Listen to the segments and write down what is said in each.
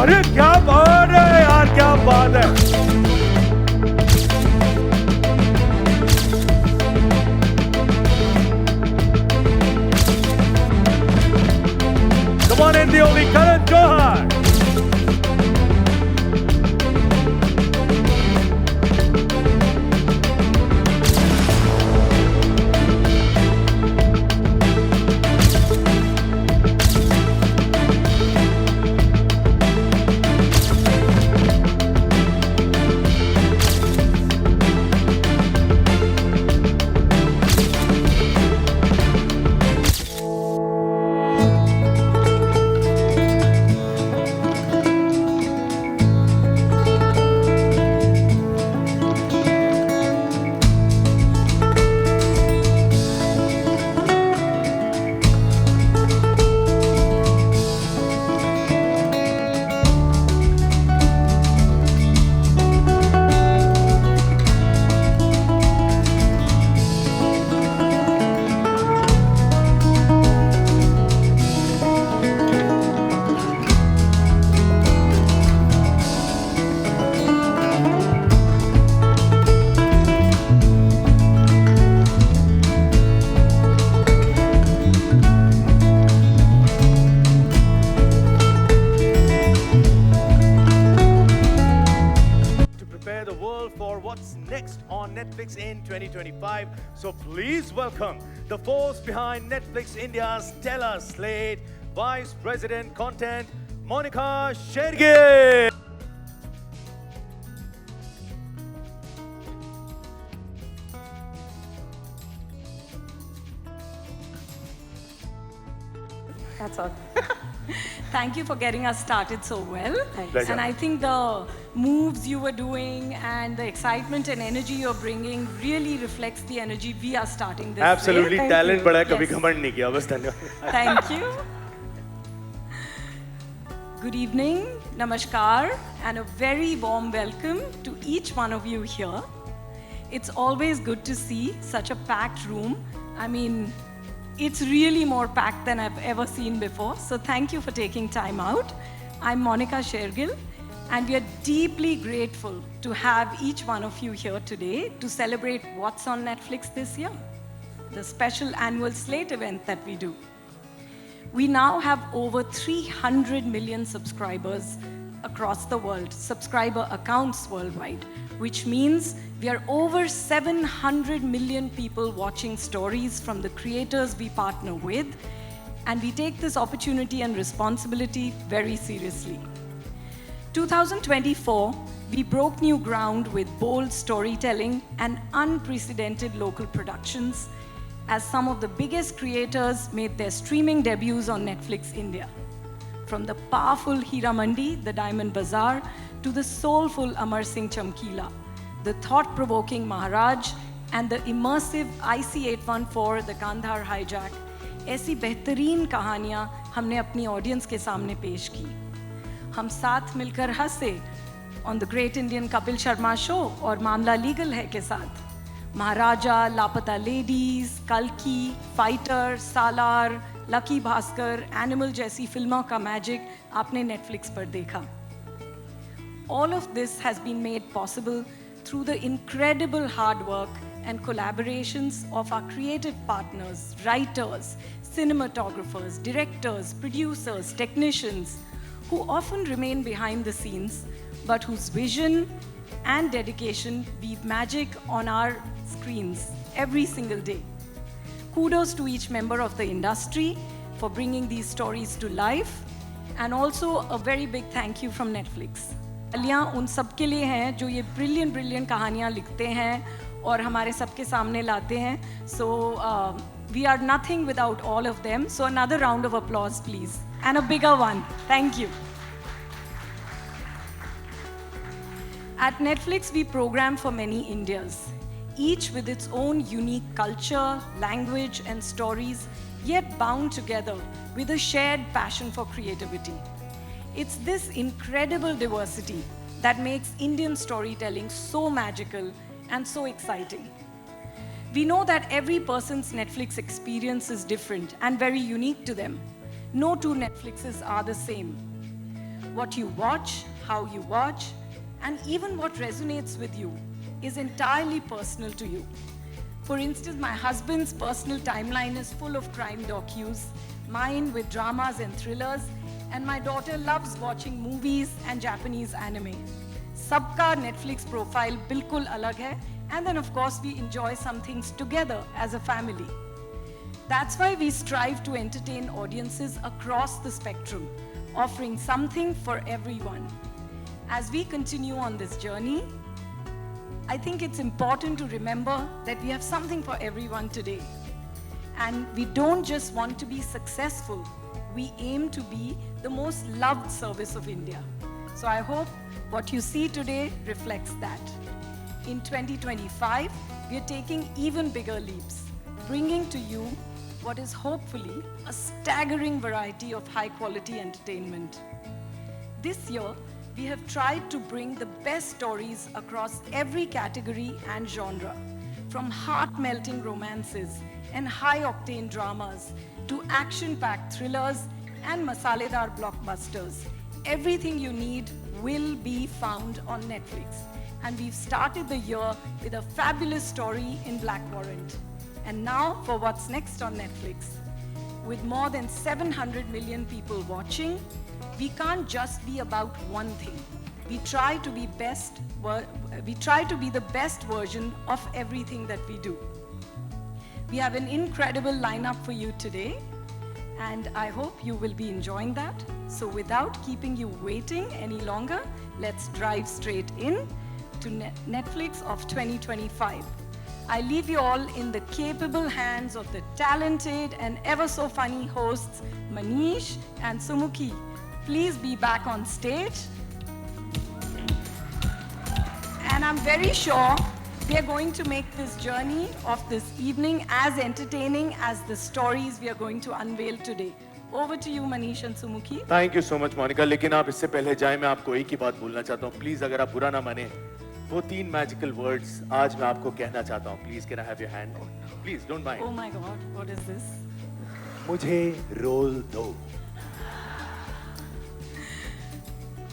अरे क्या बात है यार, क्या बात है। The one and the only Karan Johar. For what's next on Netflix in 2025. So please welcome the force behind Netflix India's stellar slate, Vice President Content, Monica Shergill. That's all. Thank you for getting us started so well. Pleasure. And I think the moves you were doing and the excitement and energy you're bringing really reflects the energy we are starting this Absolutely, day. talent बड़ा है, कभी Yes. घमंड नहीं किया, बस धन्यवाद. Thank you. Good evening, namaskar, and a very warm welcome to each one of you here. It's always good to see such a packed room. I mean, it's really more packed than I've ever seen before. So thank you for taking time out. I'm Monica Shergill, and we are deeply grateful to have each one of you here today to celebrate what's on Netflix this year, the special annual slate event that we do. We now have over 300 million subscribers across the world, subscriber accounts worldwide, which means we are over 700 million people watching stories from the creators we partner with, and we take this opportunity and responsibility very seriously. 2024, we broke new ground with bold storytelling and unprecedented local productions as some of the biggest creators made their streaming debuts on Netflix India. From the powerful Hira Mandi, The Diamond Bazaar, to the soulful Amar Singh Chamkila, the thought-provoking Maharaj, and the immersive IC-814, The Kandahar Hijack, ऐसी बेहतरीन कहानियाँ हमने अपनी audience के सामने पेश की. हम साथ मिलकर हंसे on the Great Indian Kapil Sharma Show और मामला लीगल है के साथ. महाराजा, लापता लेडीज, कल्की, फाइटर, सालार, लकी भास्कर, एनिमल जैसी फिल्मों का मैजिक आपने नेटफ्लिक्स पर देखा. All of this has been made possible through the incredible hard work and collaborations of our creative partners, writers, cinematographers, directors, producers, technicians, who often remain behind the scenes, but whose vision and dedication weave magic on our screens every single day. Kudos to each member of the industry for bringing these stories to life, and also a very big thank you from Netflix. तालियां उन सब के लिए हैं जो ये brilliant कहानियां लिखते हैं और हमारे सबके सामने लाते हैं. So we are nothing without all of them. So another round of applause, please, and a bigger one. Thank you. At Netflix, we program for many Indias, each with its own unique culture, language, and stories, yet bound together with a shared passion for creativity. It's this incredible diversity that makes Indian storytelling so magical and so exciting. We know that every person's Netflix experience is different and very unique to them. No two Netflixes are the same. What you watch, how you watch, and even what resonates with you is entirely personal to you. For instance, my husband's personal timeline is full of crime docus, mine with dramas and thrillers, and my daughter loves watching movies and Japanese anime. Sabka Netflix profile bilkul alag hai, and then of course we enjoy some things together as a family. That's why we strive to entertain audiences across the spectrum, offering something for everyone. As we continue on this journey, I think it's important to remember that we have something for everyone today. And we don't just want to be successful, we aim to be the most loved service of India. So I hope what you see today reflects that. In 2025, we are taking even bigger leaps, bringing to you what is hopefully a staggering variety of high-quality entertainment. This year, we have tried to bring the best stories across every category and genre, from heart-melting romances and high-octane dramas to action-packed thrillers and masaledar blockbusters. Everything you need will be found on Netflix. And we've started the year with a fabulous story in Black Warrant. And now for what's next on Netflix. With more than 700 million people watching, we can't just be about one thing. We try to be the best version of everything that we do. We have an incredible lineup for you today, and I hope you will be enjoying that. So without keeping you waiting any longer, let's drive straight in to Netflix of 2025. I leave you all in the capable hands of the talented and ever so funny hosts, Manish and Sumukhi. Please be back on stage. And I'm very sure we are going to make this journey of this evening as entertaining as the stories we are going to unveil today. Over to you, Manish and Sumukhi. Thank you so much, Monica. लेकिन आप इससे पहले जाए मैं आपको एक ही बात बोलना चाहता हूँ. Please अगर आप बुरा ना माने, वो 3 magical words आज मैं आपको कहना चाहता हूँ. Please can I have your hand? Please don't mind. Oh my God, what is this? मुझे रोल दो.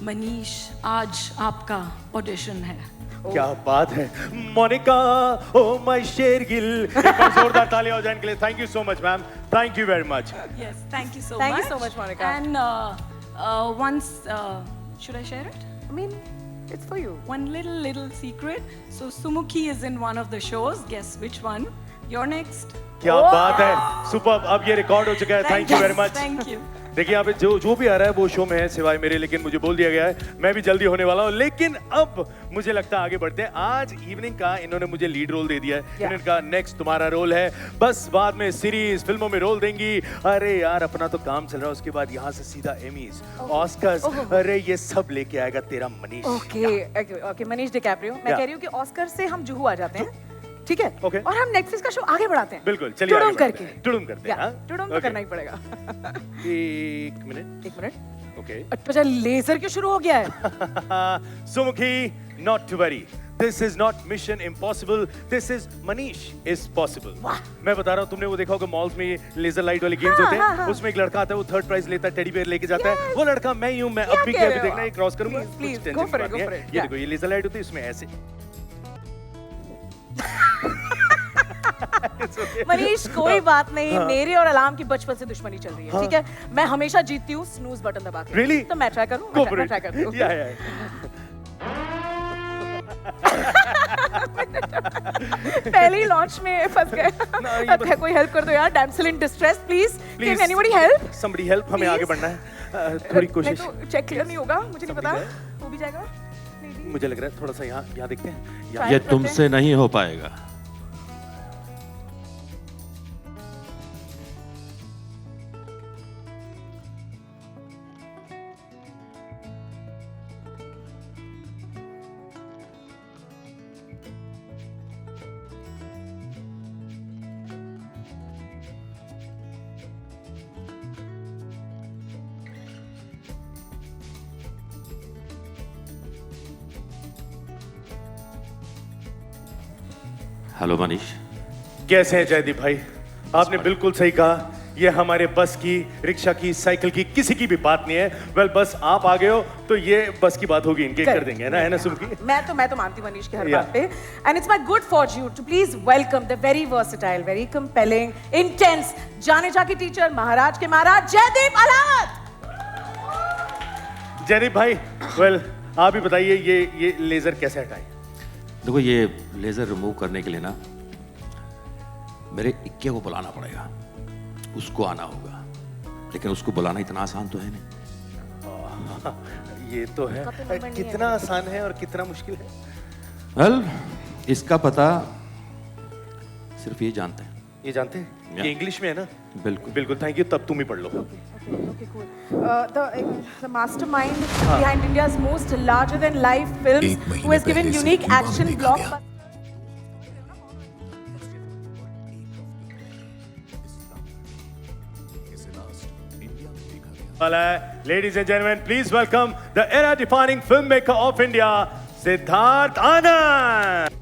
मनीष, आज आपका ऑडिशन है. क्या बात है, मोनिका, ओ माय शेरगिल. एक बार जोरदार तालियां हो जाए इनके लिए. Thank you so much, ma'am. Thank you very much. Yes, thank you so Thank much. you so much, Monica. And once, should I share it? I mean, it's for you. One little secret. So Sumukhi is in one of the shows. Guess which one? You're next. क्या बात है, super. अब ये record हो चुका है. Thank you very much. Thank you. देखिए यहाँ पे जो भी आ रहा है वो शो में है सिवाय मेरे, लेकिन मुझे बोल दिया गया है मैं भी जल्दी होने वाला हूँ. लेकिन अब मुझे लगता है आगे बढ़ते हैं. आज इवनिंग का इन्होंने मुझे लीड रोल दे दिया है. इन्होंने कहा नेक्स्ट तुम्हारा रोल है, बस बाद में सीरीज फिल्मों में रोल देंगी. अरे यार अपना तो काम चल रहा है, उसके बाद यहाँ से सीधा एमीज, ऑस्कर्स, अरे ये सब लेके आएगा तेरा मनीष. Okay Manish DiCaprio. मैं कह रही हूँ कि ऑस्कर से हम जुहू आ जाते हैं, ठीक है? Okay. और हम नेटफ्लिक्स का शो आगे बढ़ाते हैं. बिल्कुल, चलिए टुडुम करके. टुडुम करते हैं. टुडुम तो करना ही पड़ेगा. एक मिनट. ओके. अच्छा लेजर क्यों शुरू हो गया है? सुमुखी, not to worry. This is not mission impossible. This is Manish is possible. मैं बता रहा हूँ, तुमने वो देखा होगा मॉल्स में ये लेजर लाइट वाले गेम्स होते हैं. उसमें एक लड़का आता है, वो थर्ड प्राइज लेता है, टेडी बेयर लेके जाता है. वो लड़का मैं ही हूँ. मैं अब भी क्या देखना है, क्रॉस करूंगा. Please, go for it. ये देखो, ये लेजर लाइट होती है, इसमें ऐसे. मनीष कोई बात नहीं. मेरी और अलार्म की बचपन से दुश्मनी चल रही है, ठीक है? मैं हमेशा जीतती हूँ स्नूज बटन दबा के. Really? तो मैं ट्राई करूँ. मैं ट्राई करती हूँ. पहले ही लॉन्च में फंस गए. अब कोई हेल्प कर दो यार. Damsel in distress, please. Can anybody help? Somebody help. हमें आगे बढ़ना है. थोड़ी कोशिश. तो चेक क्लियर नहीं होगा, मुझे नहीं पता. हो भी जाएगा. मुझे लग रहा है थोड़ा सा यहाँ देखते हैं. ये तुमसे नहीं हो पाएगा. हेलो मनीष. कैसे हैं जयदीप भाई? आपने बिल्कुल सही कहा ये हमारे बस की, रिक्शा की, साइकिल की, किसी की भी बात नहीं है। वेल बस आप आ गए हो तो ये बस की बात होगी, इनके कर देंगे है ना सुमकी? मैं तो मानती हूँ मनीष की हर बात पे। And it's my good fortune to please welcome the very versatile, very compelling, intense, जाने जाके टीचर, महाराज के महाराज जयदीप अलावत। जयदीप भाई, वेल आप ही बताइए ये लेजर कैसे हटाएं? देखो ये लेजर रिमूव करने के लिए ना मेरे इक्के को बुलाना पड़ेगा, उसको आना होगा, लेकिन उसको बुलाना इतना आसान तो है नहीं। ये तो है, कितना आसान है और कितना मुश्किल है? वेल इसका पता सिर्फ ये जानते हैं। ये जानते हैं? ये इंग्लिश में है ना? बिल्कुल बिल्कुल, थैंक यू। तब तुम ही पढ़ लो। Okay, cool. The mastermind behind India's most larger than life films, who has given unique action blockbuster. Ladies and gentlemen, please welcome the era-defining filmmaker of India, Siddharth Anand.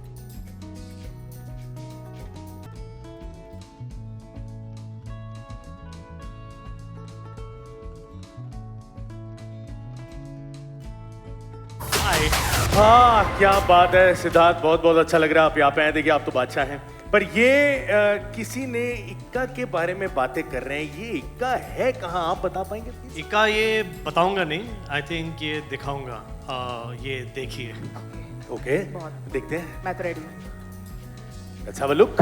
हाँ, क्या बात है सिद्धार्थ, बहुत बहुत अच्छा लग रहा है आप यहाँ पे आए। देखिए आप तो बादशाह हैं, पर ये किसी ने इक्का के बारे में बातें कर रहे हैं। ये इक्का है कहाँ, आप बता पाएंगे प्लीज? इक्का ये बताऊंगा नहीं, आई थिंक ये दिखाऊंगा। ये देखिए। ओके, देखते हैं। मैं तो ready. Let's have a look.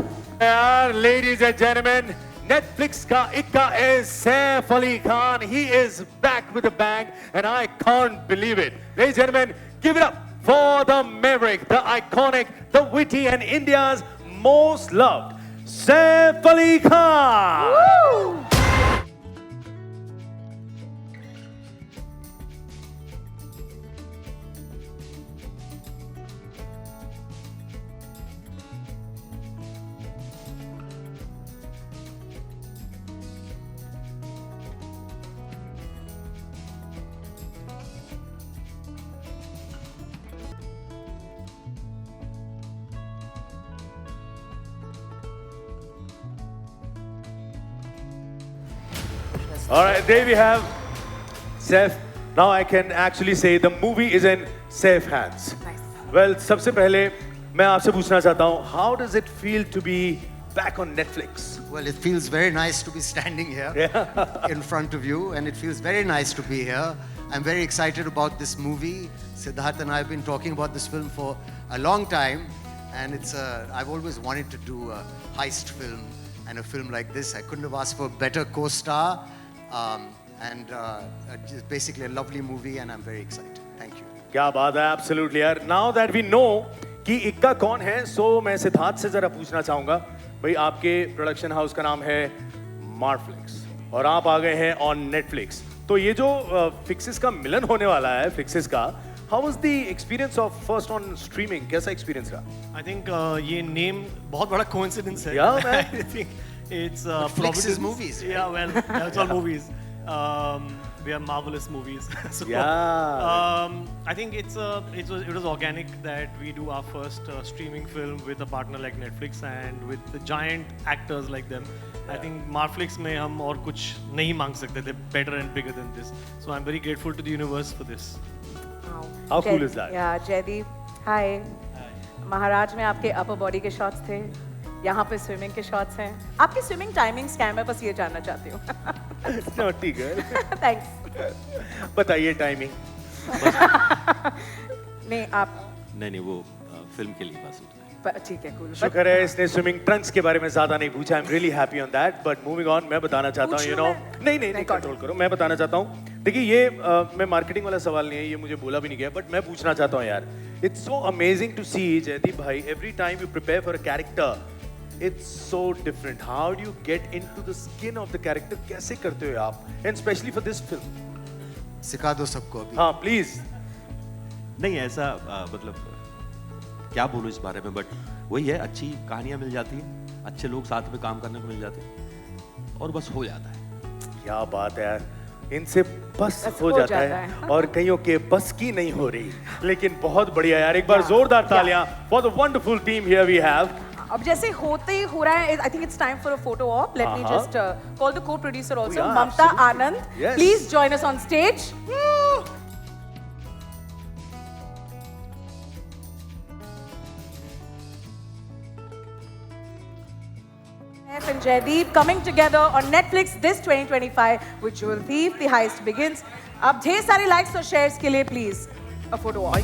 Ladies and gentlemen, Netflix का इक्का is Saif Ali Khan. He is back with a bang, and I can't believe it. Ladies and gentlemen, give it up for the maverick, the iconic, the witty, and India's most loved, Saif Ali Khan. Woo! All right, there we have Saif. Now I can actually say the movie is in safe hands. Nice. Well, सबसे पहले मैं आपसे पूछना चाहता हूँ, how does it feel to be back on Netflix? Well, it feels very nice to be standing here in front of you, and it feels very nice to be here. I'm very excited about this movie. Siddharth and I have been talking about this film for a long time, and I've always wanted to do a heist film, and a film like this, I couldn't have asked for a better co-star, and just basically a lovely movie, and I'm very excited. Thank you. क्या बात है, absolutely यार. Now that we know कि इक्का कौन है, so मैं सिद्धार्थ से जरा पूछना चाहूँगा, भाई आपके प्रोडक्शन हाउस का नाम है मार्फ्लिक्स और आप आ गए हैं ऑन नेटफ्लिक्स। तो ये जो फिक्सेस का मिलन होने वाला है, फिक्सेस का, how was the experience of first on streaming? कैसा experience रहा? I think ये name बहुत बड़ा coincidence है। Yeah, man. I think it's Flix Providence. is movies, right? Yeah, well, that's all movies. We are marvelous movies. So, Yeah. I think it was organic that we do our first streaming film with a partner like Netflix and with the giant actors like them. I think Marflix में हम और कुछ नहीं मांग सकते थे, better and bigger than this. So I'm very grateful to the universe for this. How cool is that? Yeah, Jaydeep. Hi. महाराज में आपके upper body के shots थे, यहाँ पे swimming के shots हैं। आपकी swimming timings क्या है? मैं बस ये जानना चाहती हूँ। Naughty girl. Thanks. बताइए टाइमिंग। नहीं आप नहीं वो फिल्म के लिए बस ठीक है, cool. शुक्र है इसने स्विमिंग ट्रंक्स के बारे में ज्यादा नहीं पूछा। I am really happy on that, but moving on, मैं बताना चाहता हूँ, यू नो, नहीं कंट्रोल करो, मैं बताना चाहता हूँ। देखिए ये मैं मार्केटिंग वाला सवाल नहीं है, ये मुझे बोला भी नहीं गया, बट मैं पूछना चाहता हूँ यार, इट्स सो अमेजिंग टू सी जयदीप भाई, every time you prepare for a character, it's so different. How do you get into the skin of the character? कैसे करते हो आप, and specially for this film? सिखा दो सबको अभी। हाँ प्लीज। नहीं ऐसा मतलब क्या बोलूं इस बारे में, बट वही है, अच्छी कहानियां मिल जाती हैं, अच्छे लोग साथ में काम करने को मिल जाते हैं और बस हो जाता है। क्या बात है यार, इनसे बस हो जाता है और कईयों के बस की नहीं हो रही, लेकिन बहुत बढ़िया यार। एक बार जोरदार तालियां for the wonderful team here we have. अब जैसे होते ही हो रहा है, I think it's time for a photo op. Let me just call the co-producer also, yeah, Mamta absolutely. Anand. Yes. Please join us on stage. And Jaideep coming together on Netflix this 2025 with Jewel Thief. The heist begins. अब ढेर सारे likes और shares के लिए please a photo op.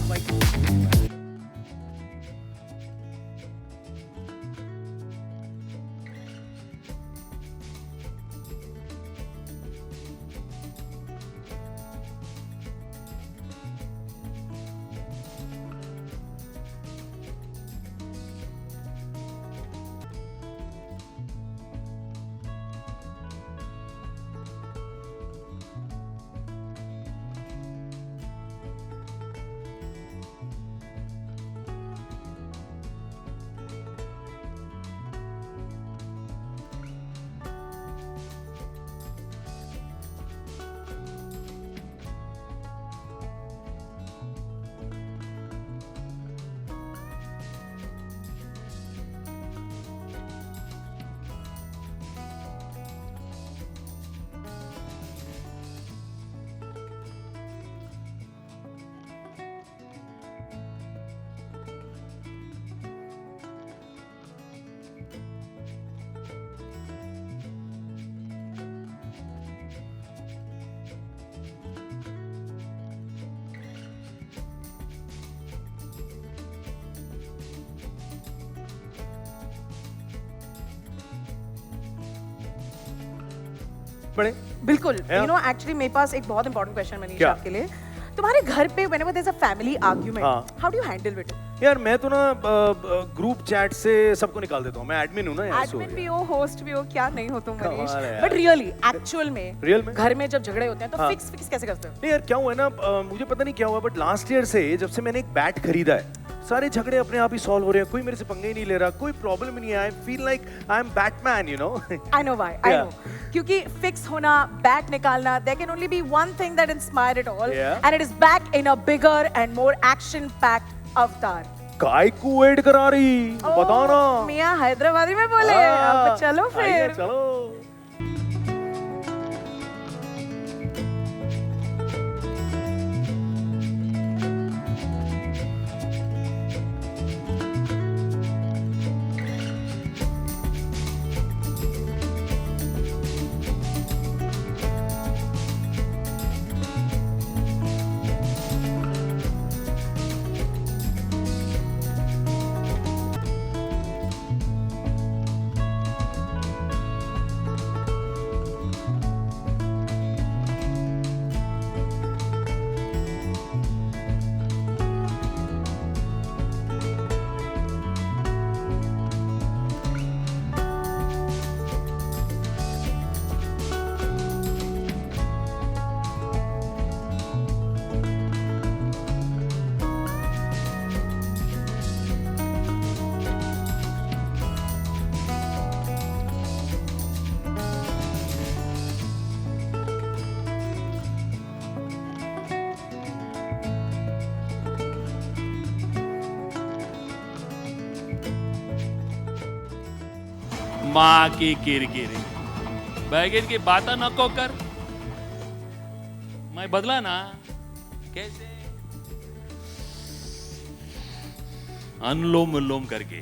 बड़े बिल्कुल Yeah. You know actually मेरे पास एक बहुत इंपॉर्टेंट क्वेश्चन मनीष क्या? आपके लिए तुम्हारे घर पे whenever there's a family argument हाँ. how do you handle it यार मैं तो ना ग्रुप चैट से सबको निकाल देता हूँ, मैं एडमिन हूँ ना यार, एडमिन भी हो होस्ट भी हो क्या नहीं हो तुम मनीष कमाल है यार। बट रियली एक्चुअल में Real में? घर में जब झगड़े होते हैं तो हाँ. फिक्स कैसे करते हो नहीं यार क्या हुआ है ना, मुझे पता नहीं क्या हुआ बट लास्ट ईयर से जब से मैंने एक बैट खरीदा है, सारे झगड़े अपने आप ही सॉल्व हो रहे हैं, कोई मेरे से पंगे ही नहीं ले रहा, कोई प्रॉब्लम नहीं है, I feel like I am Batman, you know. I know why I know क्योंकि फिक्स होना बैट निकालना there can only be one thing that inspired it all Yeah. And it is back in a bigger and more action packed avatar काय को wait करा रही बताओ ना। मियां हैदराबादी में बोले हाँ, अब चलो आइए, फिर चलो। माँ की किरकिरी बैगन की बात नको कर मैं बदला ना कैसे अनुलोम विलोम करके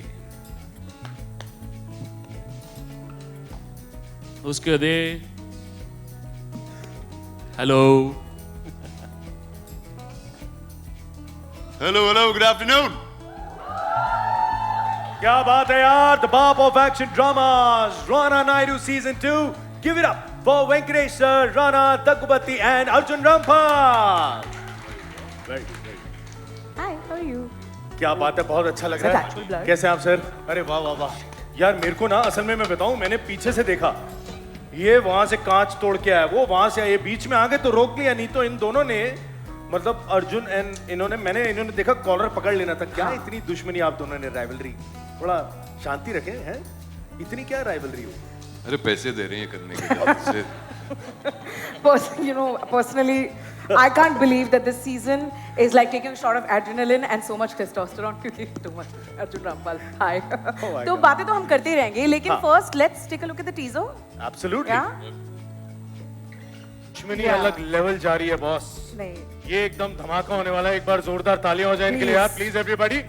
उसके दे हेलो Hello, good afternoon. क्या बात है यार, the Bob of action dramas, Rana Naidu season 2. Give it up for Venkatesh sir, Rana Daggubati and Arjun Rampal. Very good, very good. Hi how are you क्या बात है, बहुत अच्छा लग Sir, रहा natural है। blood. कैसे आप सर? अरे वाह वाह वाह यार, मेरे को ना असल में मैं बताऊं, मैंने पीछे से देखा, ये वहां से कांच तोड़ के आया, वो वहां से आया, ये बीच में आ गए तो रोक लिया, नहीं तो इन दोनों ने मतलब अर्जुन एंड इन्होंने देखा कॉलर पकड़ लेना था। क्या इतनी दुश्मनी आप दोनों ने, राइवलरी? थोड़ा शांति रखें, हैं? इतनी क्या राइवलरी हो? अरे पैसे दे रहे हैं करने के लिए। You know personally I can't believe that this season is like taking a shot of adrenaline and so much testosterone. क्योंकि too much. Arjun Rampal, hi. my तो God. बातें तो हम करते ही रहेंगे, लेकिन first let's take a look at the teaser. Absolutely. Yeah? दुश्मनी Yeah. अलग लेवल जा रही है बॉस. नहीं. ये एकदम धमाका होने वाला है. एक बार जोरदार तालियां हो जाए इनके लिए यार. Please everybody.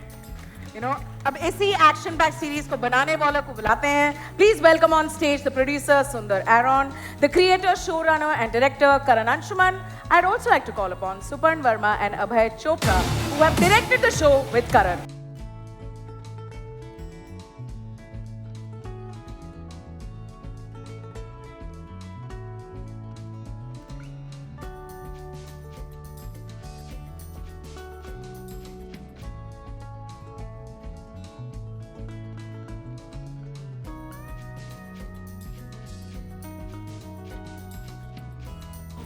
You know, अब इसी एक्शन पैक सीरीज को बनाने वालों को बुलाते हैं. Please welcome on stage the producer Sundar Aaron, the creator, showrunner and director Karan Anshuman. I'd also like to call upon Suparn Verma and Abhay Chopra, who have directed the show with Karan.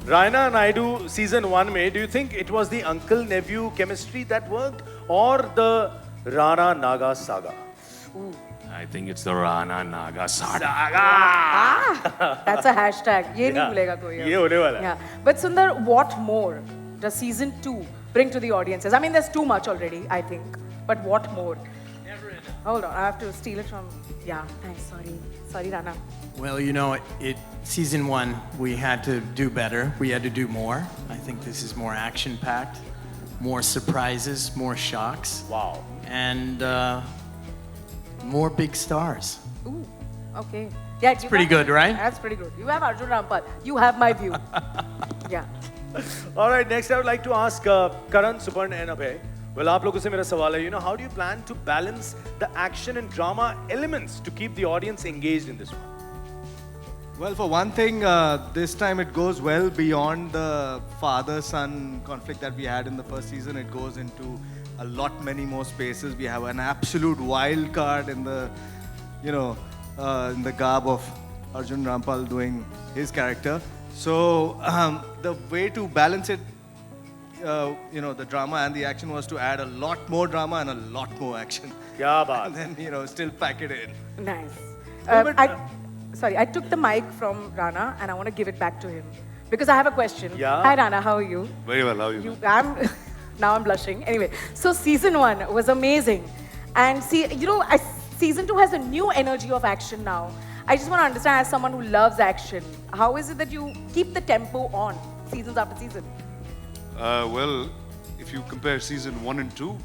Raina Naidu season 1 में, do you think it was the uncle nephew chemistry that worked or the Rana Naga saga? I think it's the Rana Naga saga. That's a hashtag. ये नहीं भूलेगा कोई. ये होने वाला है. Yeah. But Sundar, what more does season 2 bring to the audiences? I mean, there's too much already, I think. But what more? Hold on, I have to steal it from. Yeah, thanks. Sorry, Rana. Well, you know, season 1, we had to do better. We had to do more. I think this is more action-packed, more surprises, more shocks, Wow. and more big stars. Ooh, okay. Yeah, it's pretty good, right? That's pretty good. You have Arjun Rampal. You have my view. Yeah. All right, next I would like to ask Karan, Suparn and Abhay. Well, आप लोगों से मेरा सवाल है, you know, how do you plan to balance the action and drama elements to keep the audience engaged in this one? Well, for one thing, this time it goes well beyond the father-son conflict that we had in the first season. It goes into a lot many more spaces. We have an absolute wild card in the, you know, in the garb of Arjun Rampal doing his character. So the way to balance it, you know, the drama and the action was to add a lot more drama and a lot more action. क्या बात? And then, you know, still pack it in. Nice. but, I took the mic from Rana and I want to give it back to him because I have a question. Yeah. Hi, Rana. How are you? Very well, how are you? Now I'm blushing. Anyway, so season 1 was amazing, and season 2 has a new energy of action now. I just want to understand, as someone who loves action, how is it that you keep the tempo on seasons after season? Well, if you compare season 1 and 2,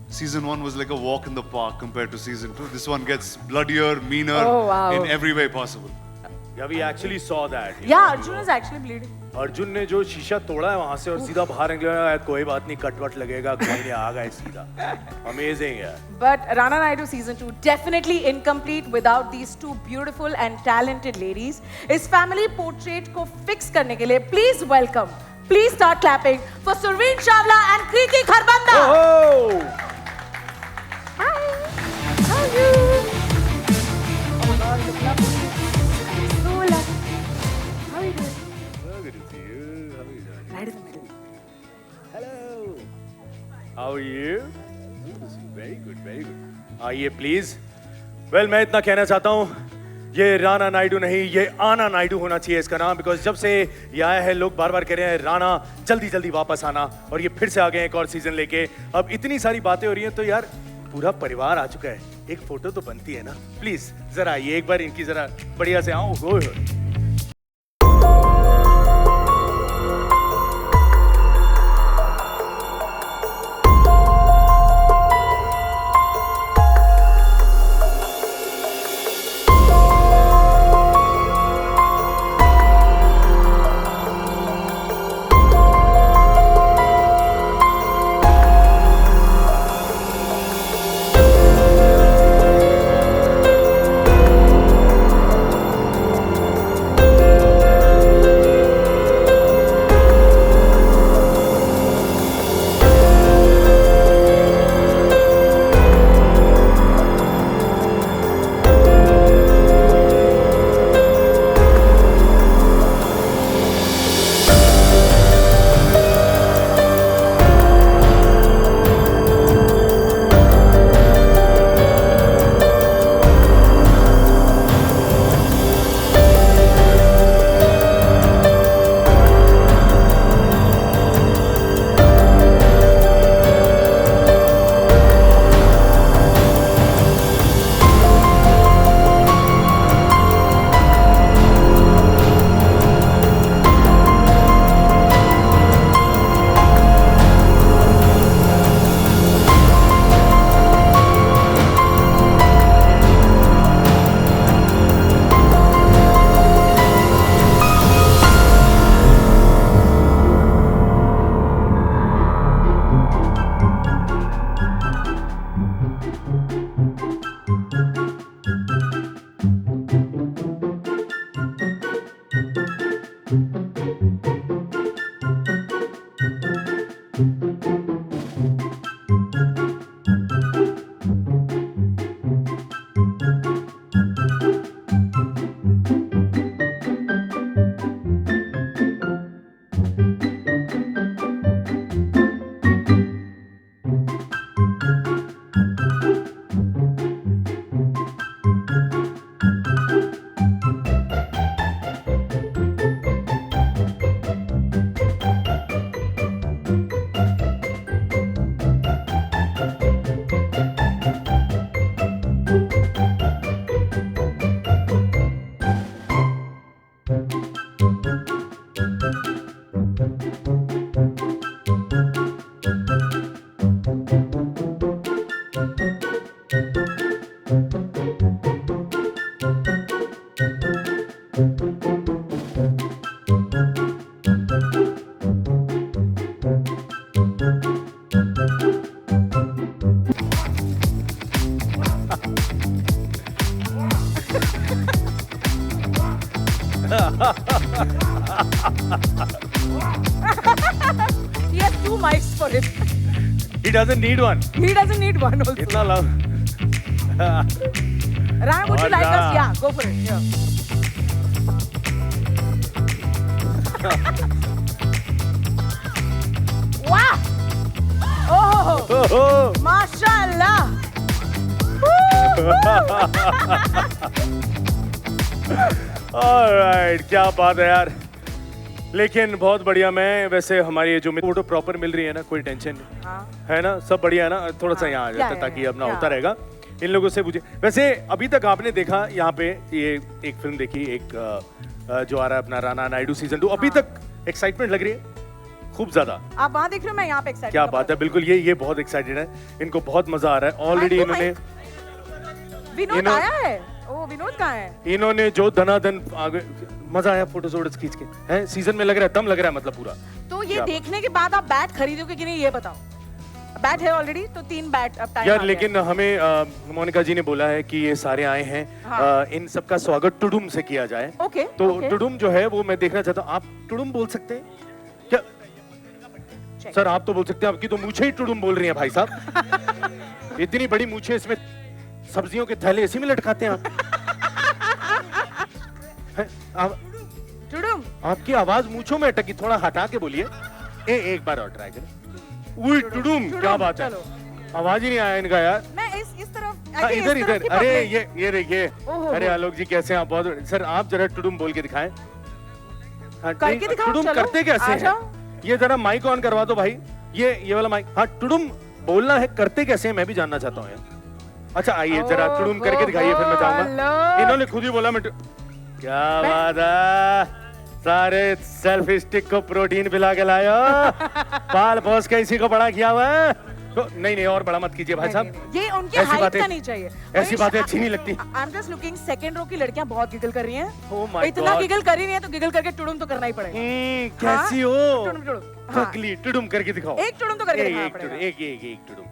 season 1 was like a walk in the park compared to season 2. This one gets bloodier, meaner Oh, wow. in every way possible. Yeah, we actually saw that. you Yeah, know, Arjun is actually bleeding. Arjun ने जो शीशा तोड़ा है वहां से और सीधा बाहर निकला, कोई बात नहीं, कटवट लगेगा, कोई नहीं, आ गए सीधा. Amazing, yeah. But Rana Naidu season 2 definitely incomplete without these two beautiful and talented ladies. His family portrait को fix करने के लिए please welcome, please start clapping for Surveen Chawla and Kriti Kharbanda. Oh! Hi, how are you? Oh my God, look lovely. So lovely. How are you doing? Good to see you. How are you doing? Right in the middle. Hello. How are you? Very good, very good. आइए please. Well, मैं इतना कहना चाहता हूँ, ये राना नायडू नहीं, ये आना नायडू होना चाहिए इसका नाम, बिकॉज जब से ये आया है लोग बार बार कह रहे हैं राना जल्दी जल्दी वापस आना, और ये फिर से आ गए हैं एक और सीजन लेके. अब इतनी सारी बातें हो रही हैं तो यार पूरा परिवार आ चुका है, एक फोटो तो बनती है ना. प्लीज जरा आइए एक बार, इनकी जरा बढ़िया से आओ. He has 2 mics for it. He doesn't need one. He doesn't need one also. इतना love. Ram, would you like us? Yeah, go for it. Yeah. Wow! Oh! Oh. Mashallah! Alright, क्या बात है यार. लेकिन बहुत बढ़िया. मैं वैसे हमारी ये जो फोटो प्रॉपर मिल रही है ना, कोई टेंशन नहीं है ना, सब बढ़िया है ना. थोड़ा सा यहाँ आ जाते ताकि अपना होता रहेगा. इन लोगों से पूछे. वैसे अभी तक आपने देखा यहाँ पे ये एक फिल्म देखी, एक जो आ रहा है अपना राणा नायडू सीजन 2. अभी तक एक्साइटमेंट लग रही है खूब ज्यादा. आप वहाँ देख रहे हो, मैं यहाँ पे एक्साइटेड. क्या बात है. बिल्कुल ये बहुत एक्साइटेड है. इनको बहुत मजा आ रहा है. ऑलरेडी इन्होंने विनोद आया है. ओ विनोद कहाँ है? इन्होंने जो धनाधन आगे मजा आया फोटोज वोटोज खींच के हैं. सीजन में लग रहा है, दम लग रहा है मतलब पूरा. तो ये देखने के बाद आप बैट खरीदोगे कि नहीं ये बताओ. बैट है ऑलरेडी, तो 3 बैट अब टाइम. यार लेकिन हमें मोनिका जी ने बोला है कि ये सारे आए हैं. इन सबका स्वागत टुडुम से किया जाए. ओके. तो टुडुम जो है वो मैं देखना चाहता हूँ. आप टुडुम बोल सकते हैं क्या? सर आप तो बोल सकते हैं. आपकी तो मूछें ही टुडुम बोल रही हैं भाई साहब. इतनी बड़ी मूछें, इसमें सब्जियों के थैले इसी में लटकाते हैं आप. टुडुम. आपकी आवाज मूछों में अटकी. थोड़ा हटा के बोलिए. एक बार और ट्राई करें. उई टुडुम. क्या बात है. आवाज ही नहीं आया इनका यार. मैं इस तरफ. इधर. अरे ये देखिए. अरे आलोक जी कैसे हैं आप? बहुत. सर आप जरा टुडुम बोल के दिखाएं. करके दिखाओ. टुडुम करते कैसे हैं? ये जरा माइक ऑन करवा दो भाई. ये वाला माइक. हाँ टुडुम बोलना है. करते कैसे हैं मैं भी जानना चाहता हूँ यार. अच्छा आइए जरा टुडुम करके दिखाइए, फिर मैं जाऊंगा. इन्होंने खुद ही बोला. मैं क्या बात है. सारे सेल्फ स्टिक को प्रोटीन पिला के लायो. पाल पोस के इसी को बड़ा किया हुआ है. तो नहीं और बड़ा मत कीजिए भाई साहब. ये उनके हाइट का नहीं चाहिए. ऐसी बातें अच्छी नहीं लगती. I am just looking. Second row की लड़कियां बहुत गिगल कर रही हैं. Oh my इतना God. गिगल कर ही नहीं है तो गिगल करके टुडुम तो करना ही पड़ेगा. कैसी हो? टुडुम. अगली टुडुम करके दिखाओ. एक टुडुम तो करके दिखाना पड़ेगा. एक टुडुम.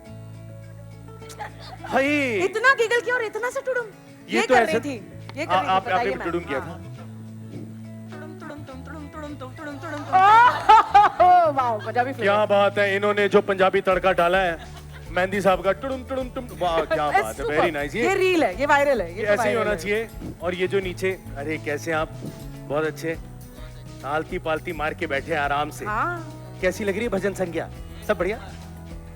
हाय इतना गिगल किया और इतना सा टुडुम. ये तो ऐसे थी. ये कर रही थी. आपने टुडुम किया था. Wow Punjabi flavour. क्या बात है. इन्होंने जो पंजाबी तड़का डाला है मेहंदी साहब का. टुडुम. वाह क्या बात है. Very nice. ये रील है, ये वायरल है. ये ऐसे ही होना चाहिए. और ये जो नीचे. अरे कैसे आप. बहुत अच्छे. आलती पालती मार के बैठे आराम से. कैसी लग रही है भजन संज्ञा? सब बढ़िया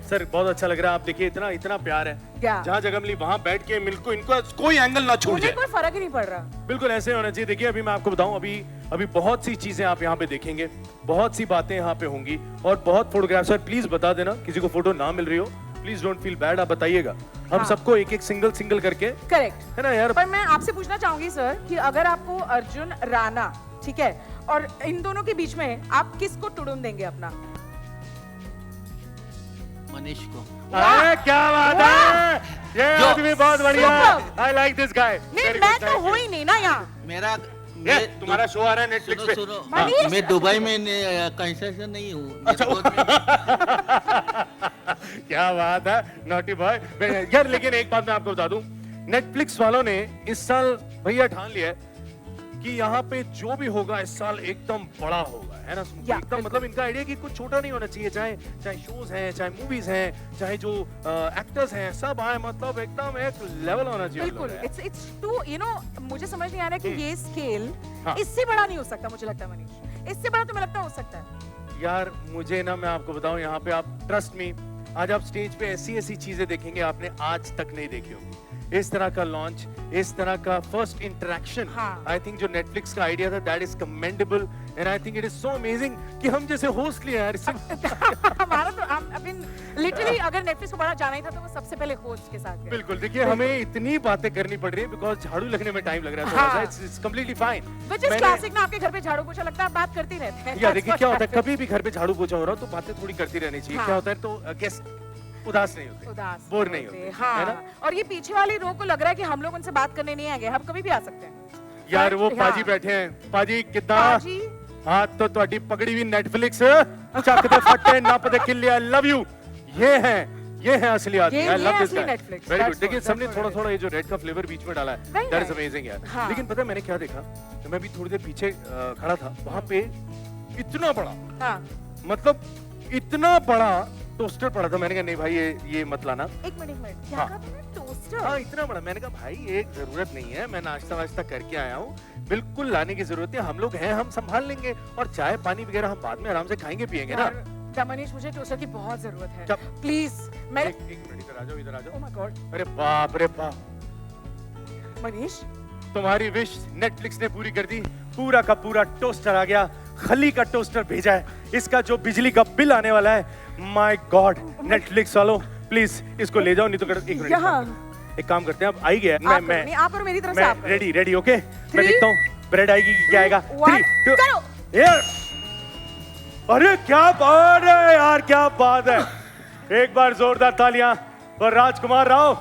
सर. बहुत अच्छा लग रहा है. आप देखिए इतना प्यार है. जहाँ जगह मिली वहाँ बैठ के मिलको इनको कोई एंगल ना छूट जाए. कोई फर्क ही नहीं पड़ रहा. बिल्कुल ऐसे होना चाहिए. देखिए अभी मैं आपको बताऊं. अभी बहुत सी चीजें आप यहाँ पे देखेंगे. बहुत सी बातें यहाँ पे होंगी और बहुत फोटोग्राफ. सर प्लीज बता देना किसी को फोटो ना मिल रही हो. Please don't feel bad. आप बताइएगा. हम सबको एक सिंगल करके. करेक्ट है ना यार. पर मैं आपसे पूछना चाहूंगी सर कि अगर आपको अर्जुन राणा ठीक है और इन दोनों के बीच में आप किसको टुडुम देंगे अपना? मनीष को. क्या बात है. ये आदमी बहुत बढ़िया. I like this guy. नहीं मैं तो हूं ही नहीं ना यहाँ. मेरा तुम्हारा शो आ रहा है नेटफ्लिक्स पे. सुनो मैं दुबई में कंसेशन नहीं हूँ. क्या बात है. नॉटी बॉय यार. लेकिन एक बात मैं आपको बता दूं. नेटफ्लिक्स वालों ने इस साल भैया ठान लिया है कि यहाँ पे जो भी होगा इस साल एकदम बड़ा होगा. है ना. एकदम मतलब इनका आइडिया कि कुछ छोटा नहीं होना चाहिए. चाहे शोज हैं, चाहे मूवीज हैं, चाहे जो एक्टर्स हैं, सब आए. मतलब एकदम एक लेवल होना चाहिए. बिल्कुल. इट्स टू मुझे समझ नहीं आ रहा कि ये स्केल इससे बड़ा नहीं हो सकता. मुझे लगता है मनीष इससे बड़ा तो मुझे लगता है हो सकता है. यार मुझे ना मैं आपको बताऊं यहाँ पे आप ट्रस्ट मी. आज आप स्टेज पे ऐसी चीजें देखेंगे आपने आज तक नहीं देखी होंगी. इस तरह का लॉन्च, इस तरह का फर्स्ट इंटरेक्शन. आई थिंक जो नेटफ्लिक्स का आइडिया था that is commendable and I think it is so amazing कि हम जैसे होस्ट लिए यार. हमारा तो आई मीन लिटरली अगर नेटफ्लिक्स को बड़ा जाना ही था तो वो सबसे पहले होस्ट के साथ. बिल्कुल. देखिए हमें इतनी बातें करनी पड़ रही है बिकॉज झाड़ू लगने में टाइम लग रहा है. It's completely fine. Which is classic ना. आपके घर पे झाड़ू पोछा लगता है आप बात करते रहते हैं. यार देखिए क्या होता है कभी भी घर पे झाड़ू पोछा हो रहा तो बातें थोड़ी करती रहनी चाहिए. क्या होता है तो गेस्ट उदास नहीं होते, बोर नहीं होते. हाँ. है ना? और ये पीछे वाली रो को लग रहा है कि हम लोग उनसे बात करने नहीं आएंगे. हम कभी भी आ सकते हैं. यार वो पाजी बैठे हैं. पाजी कितना हाँ तो ਤੁਹਾਡੀ पकड़ी हुई नेटफ्लिक्स ਚੱਕ ਦੇ ਫੱਟੇ ਨੱਪ ਦੇ ਕਿੱਲੇ. I love you. ये है असली आदमी. I love this guy. Very good. देखिए सबने थोड़ा ये जो रेड का फ्लेवर बीच में डाला है दैट इज अमेजिंग यार. लेकिन पता है मैंने क्या देखा. मैं भी थोड़ी देर पीछे खड़ा था. वहां पे इतना बड़ा, हाँ मतलब इतना बड़ा टोस्टर पड़ा था। मैंने कहा नहीं भाई ये मत लाना। एक मिनट क्या हाँ। कहा तुमने? टोस्टर? हाँ इतना बड़ा। मैंने कहा भाई एक जरूरत नहीं है, मैं नाश्ता वाश्ता करके आया हूँ, बिल्कुल लाने की जरूरत है, हम लोग हैं, हम संभाल लेंगे, और चाय पानी वगैरह हम बाद में आराम से खाएंगे पिएंगे ना। दमनीश मुझे टोस्टर की बहुत जरूरत है, क्या? प्लीज। मैं एक मिनट, इधर आ जाओ, इधर आ जाओ। ओह माय गॉड अरे बाप रे बाप, मनीष, तुम्हारी विश नेटफ्लिक्स ने पूरी कर दी। पूरा का पूरा टोस्टर आ गया, खली का टोस्टर भेजा है। इसका जो बिजली का बिल आने वाला है, माय गॉड। नेटफ्लिक्स वालों प्लीज इसको ले जाओ, नहीं तो एक मिनट एक काम करते हैं, अब आई गया। मैं आप और मेरी तरफ से आप करो। Ready okay. मैं देखता हूँ ब्रेड आएगी कि क्या आएगा। 3, 2 करो। अरे क्या बात है यार, क्या बात है। एक बार जोरदार तालियां और राजकुमार राव।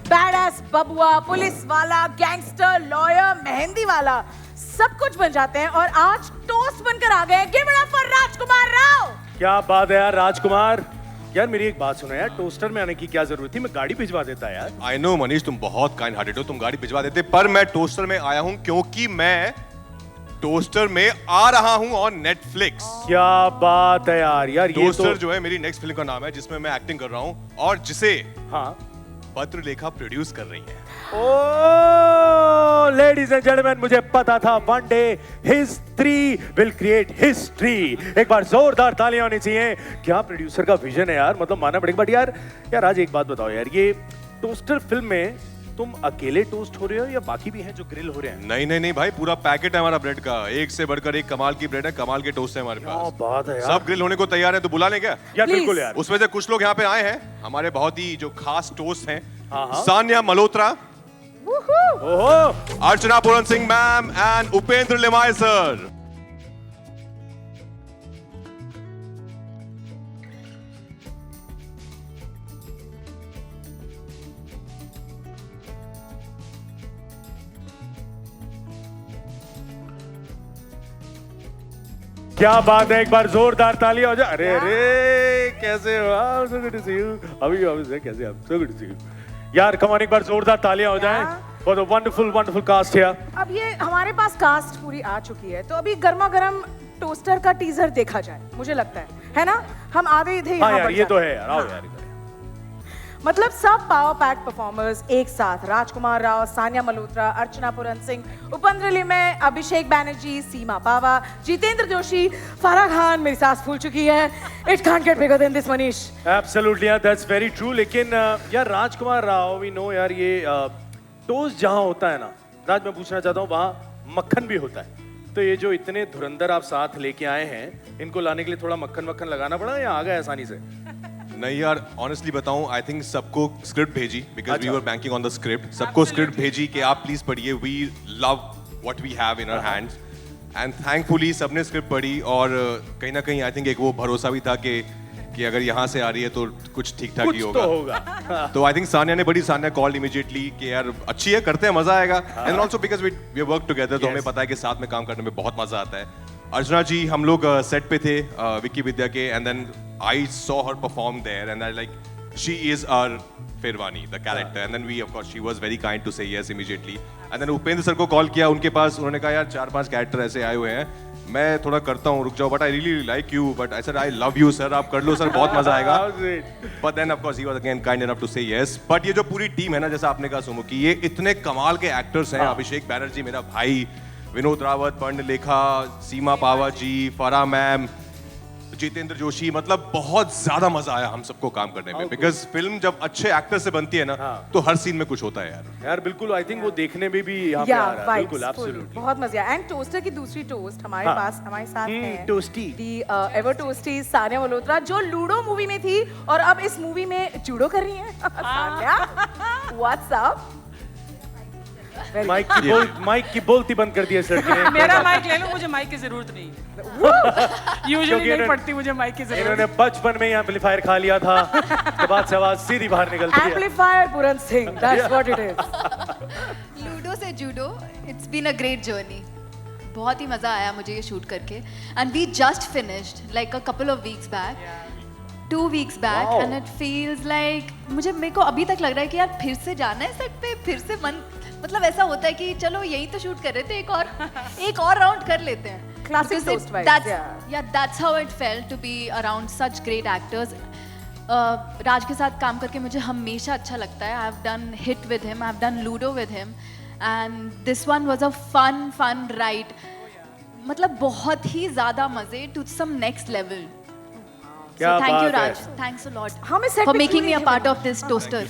बैडएस बबुआ, पुलिस वाला, गैंगस्टर, लॉयर, मेहंदी वाला, सब कुछ बन जाते हैं और आज टोस्ट बनकर आ गए। गिव इट अप फॉर राजकुमार राव। क्या बात है यार राजकुमार। यार मेरी एक बात सुनो यार, टोस्टर में आने की क्या जरूरत थी, मैं गाड़ी भिजवा देता यार। आई नो मनीष, तुम बहुत काइंड हार्टेड हो, तुम गाड़ी भिजवा देते, पर मैं टोस्टर में आया हूं क्योंकि मैं टोस्टर में आ रहा हूं ऑन नेटफ्लिक्स। क्या बात है यार। यार ये टोस्टर तो जो है मेरी नेक्स्ट फिल्म का नाम है, जिसमें मैं एक्टिंग कर रहा हूं और जिसे हाँ पत्रलेखा प्रोड्यूस कर रही है। ओह लेडीज एंड जेंटलमैन, मुझे पता था one day history will create history. एक बार जोरदार तालियां होनी चाहिए। क्या प्रोड्यूसर का विजन है यार, मतलब मानना पड़ेगा। बट यार आज एक बात बताओ यार, ये टोस्टर फिल्म में तुम अकेले टोस्ट हो रहे हो या बाकी भी हैं जो ग्रिल हो रहे हैं? नहीं भाई, पूरा पैकेट है हमारा ब्रेड का, एक से बढ़कर एक कमाल की ब्रेड है, कमाल के टोस्ट है हमारे पास। बात है यार। सब ग्रिल होने को तैयार है, तो बुला लें क्या? यार बिल्कुल यार। उसमें से कुछ लोग यहाँ पे आए हैं, हमारे बहुत ही जो खास टोस्ट हैं। हाँ। सान्या मल्होत्रा, ओहो, Archana Puran Singh ma'am and Upendra Limaye sir. क्या बात है, एक बार जोरदार तालियां हो जाए। अरे कैसे हो? So good to see you. अभी से कैसे आप? So good to see you. यार कम ऑन, एक बार जोरदार तालियां हो जाएं for the wonderful cast here. अब ये हमारे पास कास्ट पूरी आ चुकी है, तो अभी गर्मा गर्म टोस्टर का टीजर देखा जाए, मुझे लगता है ना? हम आधे थे हाँ यार, ये तो है यार। आओ यार। मतलब सब पावर पैक परफॉर्मर्स एक साथ, राजकुमार राव, सान्या मल्होत्रा, अर्चना पूरन सिंह, उपेंद्र लिमाय, अभिषेक बैनर्जी, सीमा पावा, जितेंद्र जोशी, फराह खान। मेरी सांस फूल चुकी है। It can't get bigger than this, Manish. Absolutely यार, that's very true। लेकिन यार राजकुमार राव, we know यार, ये टोस्ट जहाँ होता है ना राज, मैं पूछना चाहता हूँ वहाँ मक्खन भी होता है। तो ये जो इतने धुरंधर आप साथ लेके आए हैं, इनको लाने के लिए थोड़ा मक्खन लगाना पड़ा या आ गए आसानी से? नहीं यार, ऑनेस्टली बताऊं, आई थिंक सबको स्क्रिप्ट भेजी, because we were banking on the script. सबको स्क्रिप्ट भेजी कि आप प्लीज पढ़िए, we love what we have in our hands, and thankfully सबने स्क्रिप्ट पढ़ी। और कहीं ना कहीं आई थिंक एक वो भरोसा भी था कि अगर यहाँ से आ रही है तो कुछ ठीक ठाक ही होगा। तो I think Sanya called immediately कि यार अच्छी है, करते हैं, मजा आएगा। And also because we work together, तो हमें पता है कि साथ में काम करने में बहुत मजा आता है। अर्चना जी, हम लोग सेट पे थे विक्की विद्या के, and then I saw her perform there, and I like, she is our Firwani, the character. And then we, of course, she was very kind to say yes immediately. And then Upendra sir को call किया उनके पास, उन्होंने कहा यार 4-5 character ऐसे आए हुए हैं, मैं थोड़ा करता हूँ, रुक जाओ, but I really like you, but I said I love you sir, आप कर लो सर, बहुत मजा आएगा। But then of course he was again kind enough to say yes. But ये जो पूरी टीम है ना, जैसा आपने कहा सुमो, कि ये इतने कमाल के एक्टर्स हैं। अभिषेक बैनर्जी मेरा भाई, विनोद रावत, पर्ण-लेखा, सीमा पावा जी, फराह मैम, जितेंद्र जोशी, मतलब बहुत ज्यादा मजा आया हम सबको काम करने में। बिकॉज फिल्म जब अच्छे एक्टर से बनती है ना, तो हर सीन में कुछ होता है यार। बिल्कुल, आई थिंक वो देखने में भी यहाँ पे आ रहा है। बिल्कुल, एब्सोल्युटली, बहुत मजा आया। एंड टोस्टर की दूसरी टोस्ट हमारे पास, हमारे साथ है टोस्टी, दी एवर टोस्टी सान्या मल्होत्रा, जो लूडो मूवी में थी और अब इस मूवी में जूडो कर रही हैं। Sanya, what's up? माइक की बोलती बंद कर दिया सर ने। मेरा माइक ले लो, मुझे माइक की जरूरत नहीं। यूजुअली नहीं पड़ती मुझे माइक की जरूरत। इन्होंने बचपन में ही एम्पलीफायर खा लिया था, उसके बाद से आवाज सीधी बाहर निकलती है। Amplifier Puran Singh, that's what it is. Ludo से judo, it's been a great journey. बहुत ही मजा आया मुझे ये शूट करके, and we just finished like a couple of weeks back. 2 weeks back Wow. and it feels like मेरे को अभी तक लग रहा है कि यार फिर से जाना है सेट पे, फिर से मतलब ऐसा होता है कि चलो यही तो शूट कर रहे थे, एक और राउंड कर लेते हैं. Classic Because Toast vibes, that's how it felt to be around such great actors. राज के साथ काम करके मुझे हमेशा अच्छा लगता है. I've done Hit with him, I've done Ludo with him, and this one was a fun ride. मतलब बहुत ही ज़्यादा मजे to some next level. क्या So thank you बात है। Raj, thanks a lot हमें set for पे making क्यों me a नहीं part थे? of this toaster.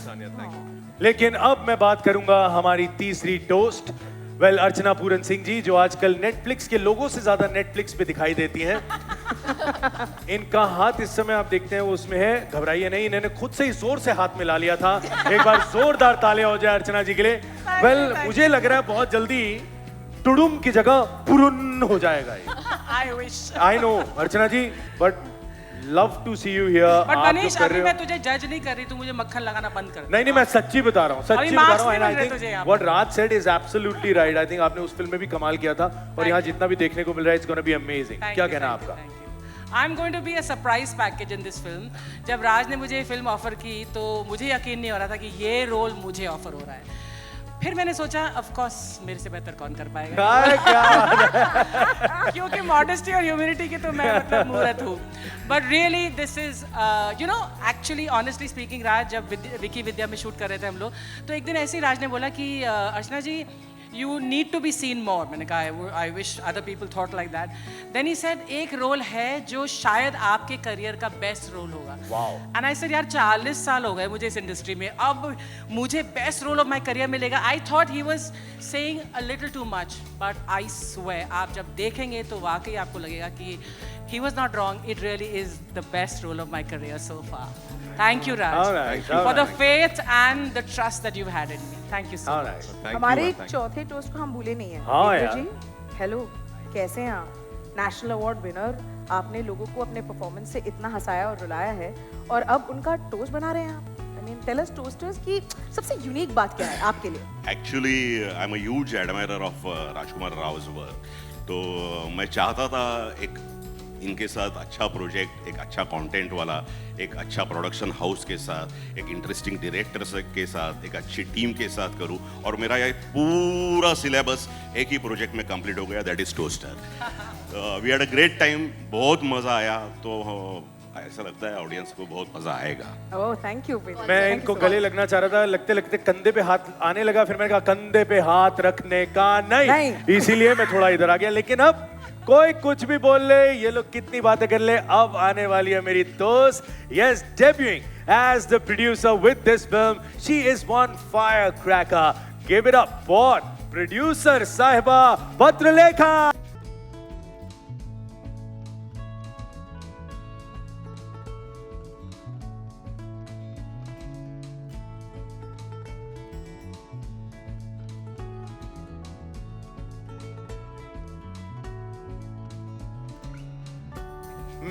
लेकिन अब मैं बात करूंगा हमारी तीसरी टोस्ट. वेल, अर्चना पूरन सिंह जी, जो आजकल नेटफ्लिक्स के लोगों से ज्यादा नेटफ्लिक्स पे दिखाई देती हैं. इनका हाथ इस समय आप देखते हैं वो उसमें है. घबराइए नहीं, इन्होंने खुद से ही जोर से हाथ मिला लिया था. एक बार जोरदार तालियां हो जाए अर्चना जी के लिए. वेल, मुझे लग रहा है बहुत जल्दी टुडुम की जगह पुरुन हो जाएगा ये. I wish. I know Archana ji, but love to see you here. But Manish, अभी मैं तुझे जज नहीं कर रही, तू मुझे मक्खन लगाना बंद कर. नहीं, मैं सच्ची बता रहा हूँ, सच्ची बता रहा हूँ. नहीं मिल रहे And I तुझे यहाँ think what Raj said is absolutely right. I think आपने उस फिल्म में भी कमाल किया था और यहाँ जितना भी देखने को मिल रहा है, it's gonna be amazing. क्या कहना आपका? I'm going to be a surprise package in this film. जब राज ने मुझे ये फिल्म ऑफर की तो मुझे यकीन नहीं हो रहा था कि ये रोल मुझे ऑफर हो रहा है. फिर मैंने सोचा, ऑफ कोर्स मेरे से बेहतर कौन कर पाएगा. क्योंकि मॉडेस्टी और ह्यूमिलिटी की तो मैं मतलब मूर्त हूँ. But really this is you know, actually honestly speaking, Raj जब विकी विद्या में शूट कर रहे थे हम लोग, तो एक दिन ऐसे ही राज ने बोला कि अर्चना जी, you need to be seen more. मैंने कहा, I wish other people thought like that. Then he said, एक रोल है जो शायद आपके करियर का बेस्ट रोल होगा. Wow. And I said, यार 40 साल हो गए मुझे इस इंडस्ट्री में, अब मुझे best role of my career मिलेगा. I thought he was saying a little too much, but I swear, आप जब देखेंगे तो वाकई आपको लगेगा कि he was not wrong. It really is the best role of my career so far. Thank you, Raj, All right, for the faith and the trust that you've had in me. Thank you so All much. right. हमारे चौथे toast को हम भूले नहीं हैं. हाँ Victor यार. जी, hello, कैसे हैं आप? नेशनल अवार्ड विनर, आपने लोगों को अपने परफॉर्मेंस से इतना हंसाया और रुलाया है, और अब उनका टोस्ट बना रहे हैं आप. I mean, tell us toasters की सबसे यूनिक बात क्या है आपके लिए? Actually, I'm a huge admirer of Rajkumar Rao's work. तो मैं चाहता था एक इनके साथ अच्छा प्रोजेक्ट, एक अच्छा कंटेंट वाला, एक अच्छा प्रोडक्शन हाउस के साथ, एक इंटरेस्टिंग डायरेक्टर के साथ, एक अच्छी टीम के साथ करूं, और मेरा ये पूरा सिलेबस एक ही प्रोजेक्ट में कंप्लीट हो गया, that is toaster. We had a great time, बहुत मजा आया. तो ऐसा लगता है ऑडियंस को बहुत मजा आएगा. ओह, थैंक यू. मैं इनको गले लगना चाह रहा था, लगते लगते कंधे पे हाथ आने लगा, फिर मैंने कहा कंधे पे हाथ रखने का नहीं. इसीलिए मैं थोड़ा इधर आ गया. लेकिन अब कोई कुछ भी बोल ले, ये लोग कितनी बातें कर ले, अब आने वाली है मेरी दोस्त. Yes, debuting as the producer with this film, she is one firecracker. Give it up for producer साहिबा भद्रलेखा.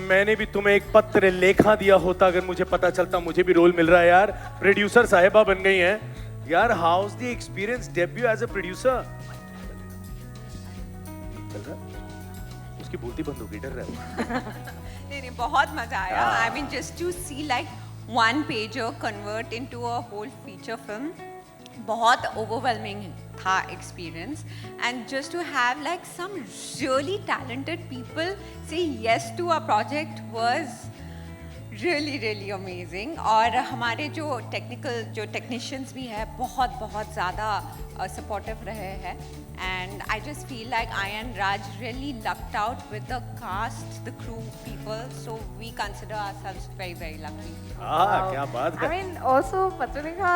मैंने भी तुम्हें एक पत्र लेखा दिया होता अगर मुझे पता चलता मुझे भी रोल मिल रहा है. यार, प्रोड्यूसर साहिबा बन गई हैं. यार, how is the experience debut as a producer? उसकी बोलती बंद हो गई, डर रहा है. नहीं, बहुत मजा आया. I mean, just to see like one pager convert into a whole feature film, बहुत ओवरवेलमिंग था experience. And just to have like some really talented people say yes to a project was really amazing. और हमारे जो technicians भी है, बहुत ज़्यादा supportive रहे हैं. And I just feel like I and Raj really lucked out with the cast, the crew people. So we consider ourselves very lucky. क्या बात है. I mean, also Patralekha,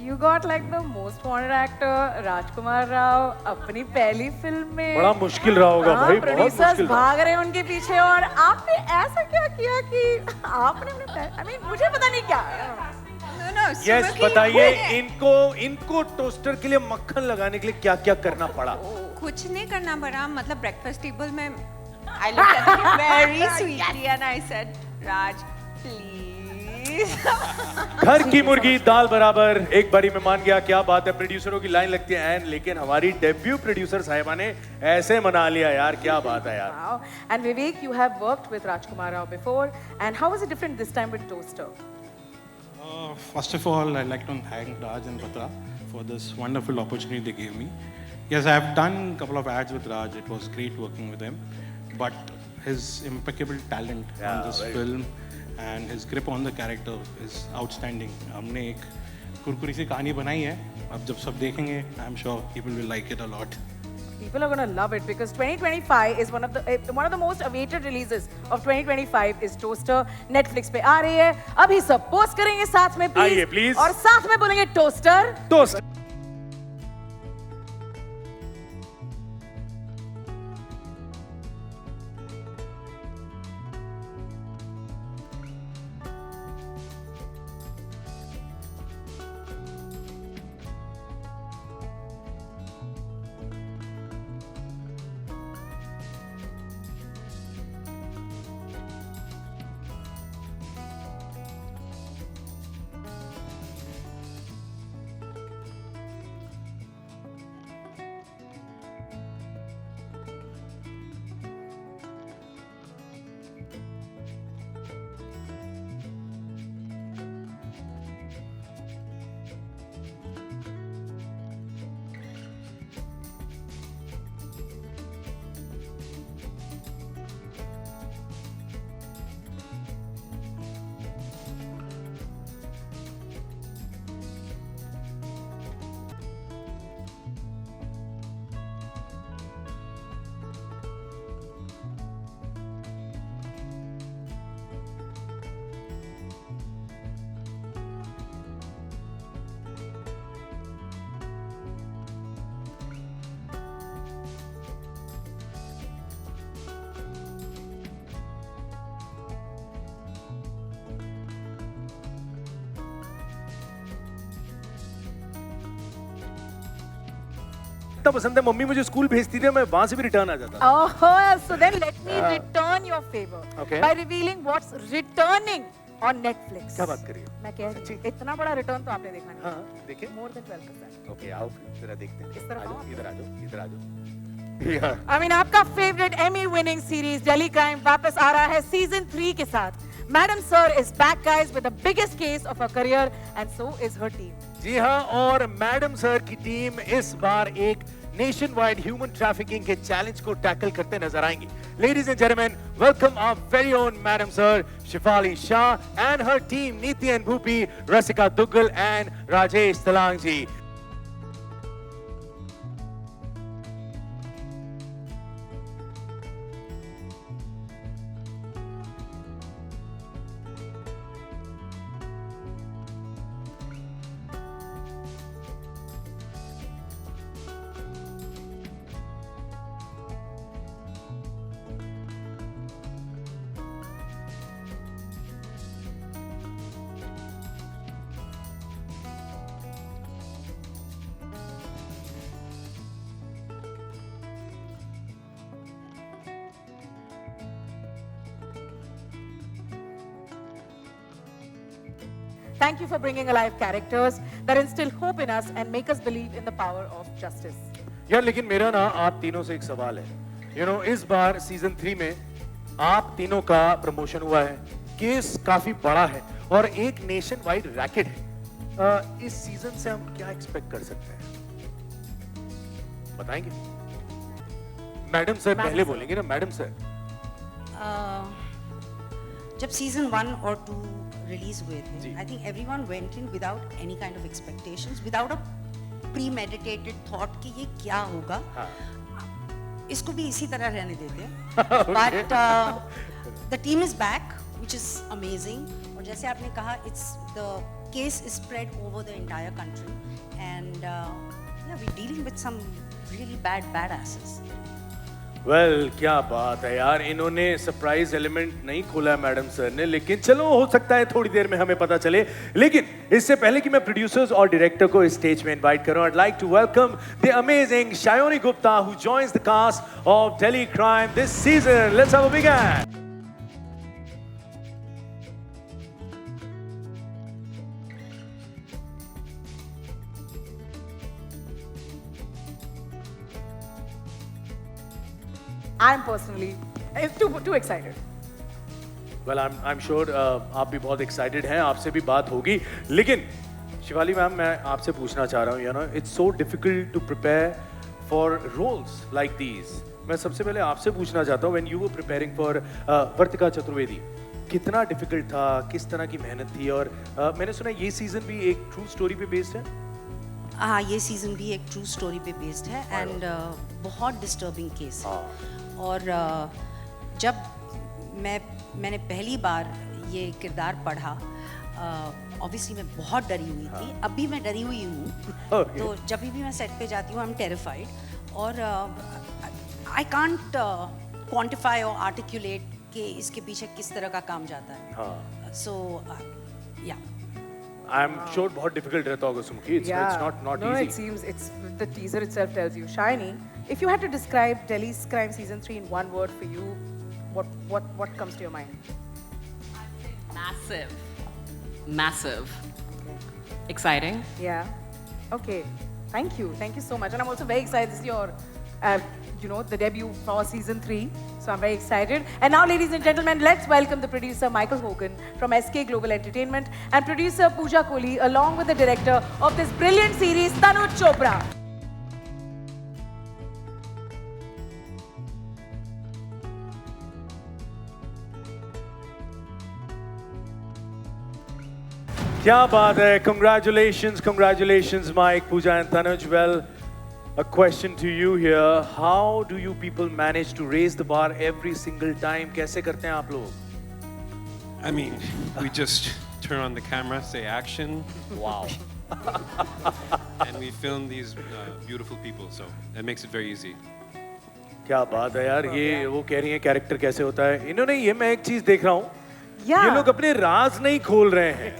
you got like the most wanted actor राजकुमार राव अपनी पहली film में. बड़ा मुश्किल रहा होगा भाई, बहुत मुश्किल. भाग रहे हैं उनके पीछे, और आपने ऐसा क्या किया कि आपने अपने, I mean, मुझे पता नहीं क्या. यस, बताइए इनको टोस्टर के लिए मक्खन लगाने के लिए क्या क्या करना पड़ा? कुछ नहीं करना पड़ा. मतलब ब्रेकफास्ट टेबल में I looked at him very sweetly and I said, Raj, please please. घर की मुर्गी दाल बराबर, एक बारी में मान गया, क्या बात है, प्रोड्यूसरों की लाइन लगती है एंड, लेकिन हमारी डेब्यू प्रोड्यूसर साहिबा ने ऐसे मना लिया यार, क्या बात है यार. Wow. And Vivek, you have worked with Rajkumar Rao before, and how was it different this time with Toaster? First of all, I'd like to thank Raj and Patra for this wonderful opportunity they gave me. Yes, I have done a couple of ads with Raj. It was great working with him. But his impeccable talent on this film and his grip on the character is outstanding. हमने एक कुरकुरी सी कहानी बनाई है. अब जब सब देखेंगे, I'm sure people will like it a lot. People are going to love it because 2025 is one of the most awaited releases of 2025 is Toaster. Netflix पे आ रही है. अभी सब पोस्ट करेंगे साथ में please. आइए please. और साथ में बोलेंगे Toaster. Toaster. इतना पसंद है, मम्मी मुझे स्कूल भेजती थी, मैं वहां से भी रिटर्न आ जाता था. Oh, so then let me return your favor Okay. by revealing what's returning on Netflix. क्या बात कर रही हो? मैं कह रही हूँ, इतना बड़ा रिटर्न तो आपने देखा नहीं. हाँ, देखे? More than 12%. ओके, आओ फिर जरा देखते हैं. इस तरफ आ जाओ, आओ. इधर आ जाओ, इधर आ जाओ. I mean, आपका favorite Emmy winning series Delhi Crime वापस आ रहा है season 3 के साथ. Madam Sir is back, guys, with the biggest case of her career, and so is her team. जी हाँ, और मैडम सर की टीम इस बार एक नेशन वाइड ह्यूमन ट्रैफिकिंग के चैलेंज को टैकल करते नजर आएंगी. Ladies and gentlemen, welcome our very own Madam Sir, Shefali Shah, and her team, Neeti and Bhupi, Rasika Duggal, and Rajesh Talang ji. Thank you for bringing alive characters that instill hope in us and make us believe in the power of justice. यार लेकिन मेरा ना आप तीनों से एक सवाल है. You know, इस बार सीजन 3 में आप तीनों का प्रमोशन हुआ है, केस काफी बड़ा है और एक नेशन वाइड रैकेट है. इस सीजन से हम क्या एक्सपेक्ट कर सकते हैं, बताएंगे? मैडम सर पहले बोलेंगे ना. मैडम सर, जब सीजन 1 और 2 रिलीज हुए थे, I think everyone went in without any kind of expectations, without a premeditated thought कि ये क्या होगा. इसको भी इसी तरह रहने देते हैं. But the team is back, which is amazing. और जैसे आपने कहा, it's the case is spread over the entire country and we are dealing with some really bad asses. Well क्या बात है यार, इन्होंने सरप्राइज एलिमेंट नहीं खोला है मैडम सर ने, लेकिन चलो हो सकता है थोड़ी देर में हमें पता चले. लेकिन इससे पहले कि मैं प्रोड्यूसर्स और डायरेक्टर को इस स्टेज में इनवाइट करूं, I'd like to welcome the amazing Shayoni Gupta who joins the cast of Delhi Crime this season. Let's have a big hand. I'm personally too excited. Well, I'm sure आप भी बहुत excited हैं, आपसे भी बात होगी. लेकिन शिवाली मैम, मैं आपसे पूछना चाह रहा हूँ, you know, it's so difficult to prepare for roles like these. मैं सबसे पहले आपसे पूछना चाहता हूँ, when you were preparing for वर्तिका चतुर्वेदी, कितना डिफिकल्ट था, किस तरह की मेहनत थी, और मैंने सुना ये सीजन भी एक ट्रू स्टोरी पे बेस्ड है. हाँ, ये सीजन भी एक ट्रू स्टोरी पे बेस्ड है एंड बहुत डिस्टर्बिंग केस है. और जब मैंने पहली बार ये किरदार पढ़ा, ऑब्वियसली मैं बहुत डरी हुई थी. अभी मैं डरी हुई हूँ. तो जब भी मैं सेट पे जाती हूँ आई एम टेरिफाइड, और आई कांट क्वांटिफाई और आर्टिकुलेट कि इसके पीछे किस तरह का काम जाता है. सो या I'm sure बहुत difficult रहता होगा सुमुखी. It's not no, easy. It seems the teaser itself tells you. Shiny, if you had to describe Delhi's Crime Season 3 in one word for you, what comes to your mind? Massive. Massive. Exciting. Yeah. Okay. Thank you so much, and I'm also very excited. This is your, the debut for Season 3. So I'm very excited. And now, ladies and gentlemen, let's welcome the producer Michael Hogan from SK Global Entertainment and producer Pooja Kohli, along with the director of this brilliant series, Tanuj Chopra. क्या बात है. Congratulations, Mike, Pooja and Tanuj. Well, a question to you here. How do you people manage to raise the bar every single time? कैसे करते हैं आप लोग? I mean, we just turn on the camera, say action. Wow. And we film these beautiful people, so that makes it very easy. क्या बात है यार. ये वो कह रही हैं कैरेक्टर कैसे होता है. इन्होंने ये मैं एक चीज देख रहा हूँ. ये लोग अपने राज नहीं खोल रहे हैं.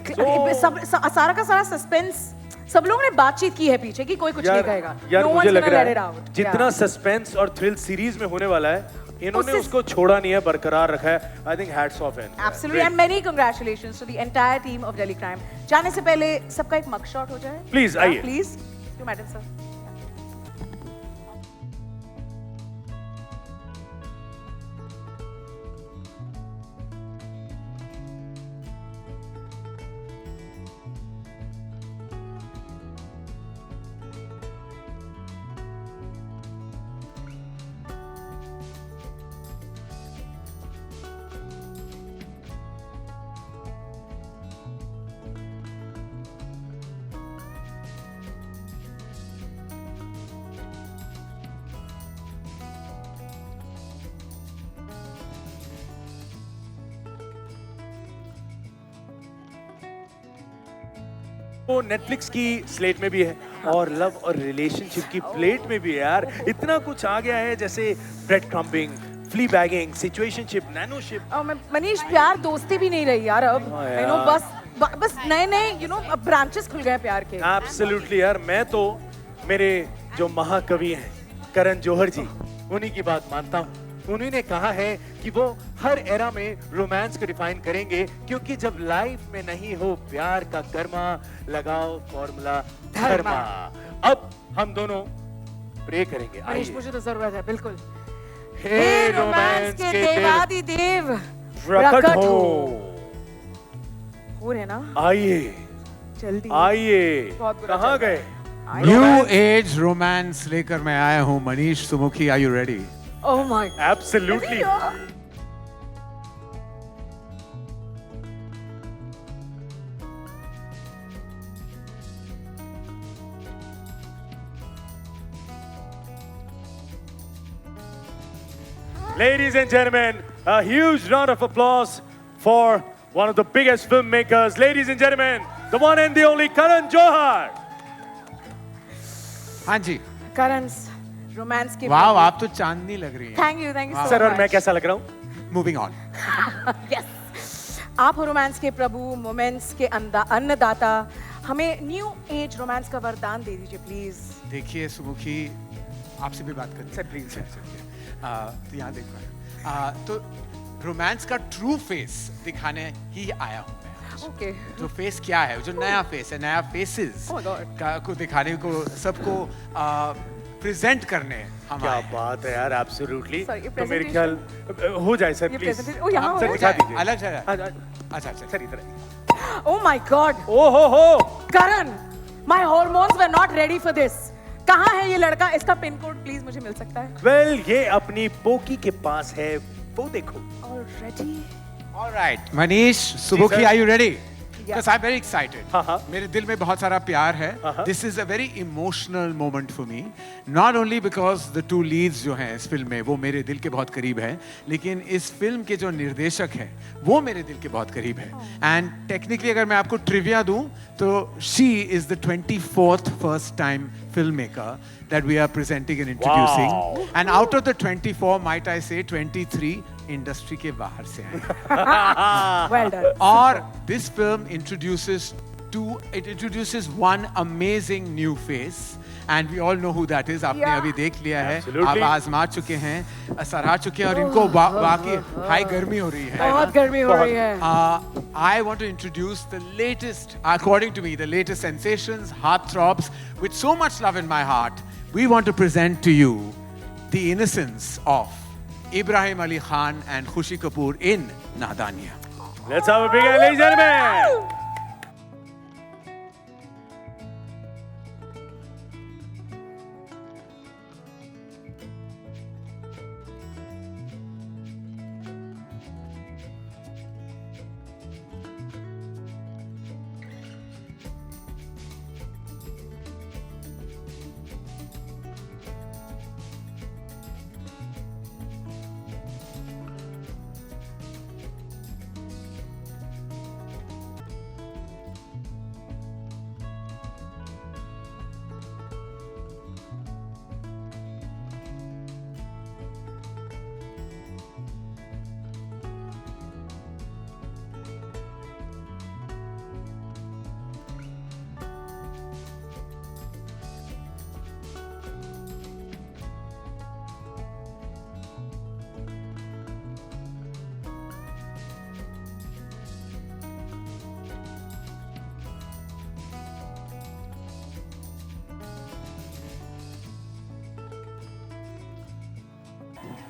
सारा का सारा सस्पेंस सब लोगों ने बातचीत की है पीछे कि कोई कुछ नहीं कहेगा. यार मुझे लग रहा है जितना सस्पेंस और थ्रिल सीरीज में होने वाला है, इन्होंने उसको छोड़ा नहीं है, बरकरार रखा है. I think hats off and absolutely and many congratulations to the entire team of Delhi crime. जाने से पहले सबका एक मग शॉट हो जाए प्लीज. आइए प्लीज टू मैडम सर. वो नेटफ्लिक्स की स्लेट में भी है और लव और रिलेशनशिप की प्लेट में भी है यार. इतना कुछ आ गया है, जैसे breadcrumbing, fleabagging, situationship, nanoship. Manish, प्यार दोस्ती भी नहीं रही यार अब. बस नए ब्रांचेस खुल गए प्यार के. एब्सोल्युटली यार. मैं तो मेरे जो महाकवि हैं करण जौहर जी, उन्हीं की बात मानता हूँ. उन्होंने कहा है कि वो हर एरा में रोमांस को डिफाइन करेंगे, क्योंकि जब लाइफ में नहीं हो प्यार का कर्मा, लगाओ फॉर्मूला धर्मा. अब हम दोनों प्रे करेंगे. मनीष, मुझे तो जरूरत है. बिल्कुल. हे रोमांस के देवादिदेव प्रकट हो. हो रहे ना. आइए जल्दी आइए. कहाँ गए? न्यू एज रोमांस लेकर मैं आया हूँ. Manish Sumukhi, are you ready? Oh my. Absolutely. Ladies and gentlemen, a huge round of applause for one of the biggest filmmakers. Ladies and gentlemen, the one and the only Karan Johar. हाँ जी. Karan, romance के. वाव, आप तो चांदनी लग रही हैं. Thank you so much. Sir, और मैं कैसा लग रहा हूँ? Moving on. यस, आप हो रोमांस के प्रभु, मोमेंट्स के अन्नदाता. हमें न्यू एज रोमांस का वरदान दे दीजिए प्लीज. देखिए सुमुखी, आपसे भी बात करते हैं प्लीज. तो यहाँ देखो, तो रोमांस का ट्रू फेस दिखाने ही आया हूँ मैं. Okay. जो फेस क्या है, जो नया फेस है, नया फेसेस को दिखाने को, सबको प्रेजेंट करने हम क्या आए हैं। बात है यार, एब्सोल्युटली। Sorry, ये तो मेरे ख्याल हो जाए सर ये प्लीज। presentation- ओ, यहाँ हो सर रहा दिखा है? दीजिए। अलग है। अच्छा अच्छा सर इधर। Oh my God! ओ हो Karan, my hormones were not ready for this. कहाँ है ये लड़का? इसका पिन कोड प्लीज मुझे मिल सकता है? वेल ये अपनी पोकी के पास है, वो देखो। Already? All right, Manish, Subukhi, sir. are you ready? Yeah. Because I'm very excited. मेरे दिल में बहुत सारा प्यार है. This is a very emotional moment for me. Not only because the two leads जो हैं इस फिल्म में वो मेरे दिल के बहुत करीब हैं, लेकिन इस फिल्म के जो निर्देशक हैं वो मेरे दिल के बहुत करीब हैं. And technically अगर मैं आपको trivia दूं तो she is the 24th first time filmmaker that we are presenting and introducing. Wow. And out of the 24, might I say 23 industry के बाहर से आए. Well done. और this film introduces one amazing new face, and we all know who that is. आपने Yeah. अभी देख लिया है, Absolutely. आप आजमा चुके हैं, सराह चुके हैं, और इनको बाकी हाई गर्मी हो रही है. बहुत गर्मी हो रही है. I want to introduce the latest, according to me, the latest sensations, heartthrobs, with so much love in my heart. We want to present to you the innocence of Ibrahim Ali Khan and Khushi Kapoor in Nahdaniya. Let's have a big hand, ladies and gentlemen.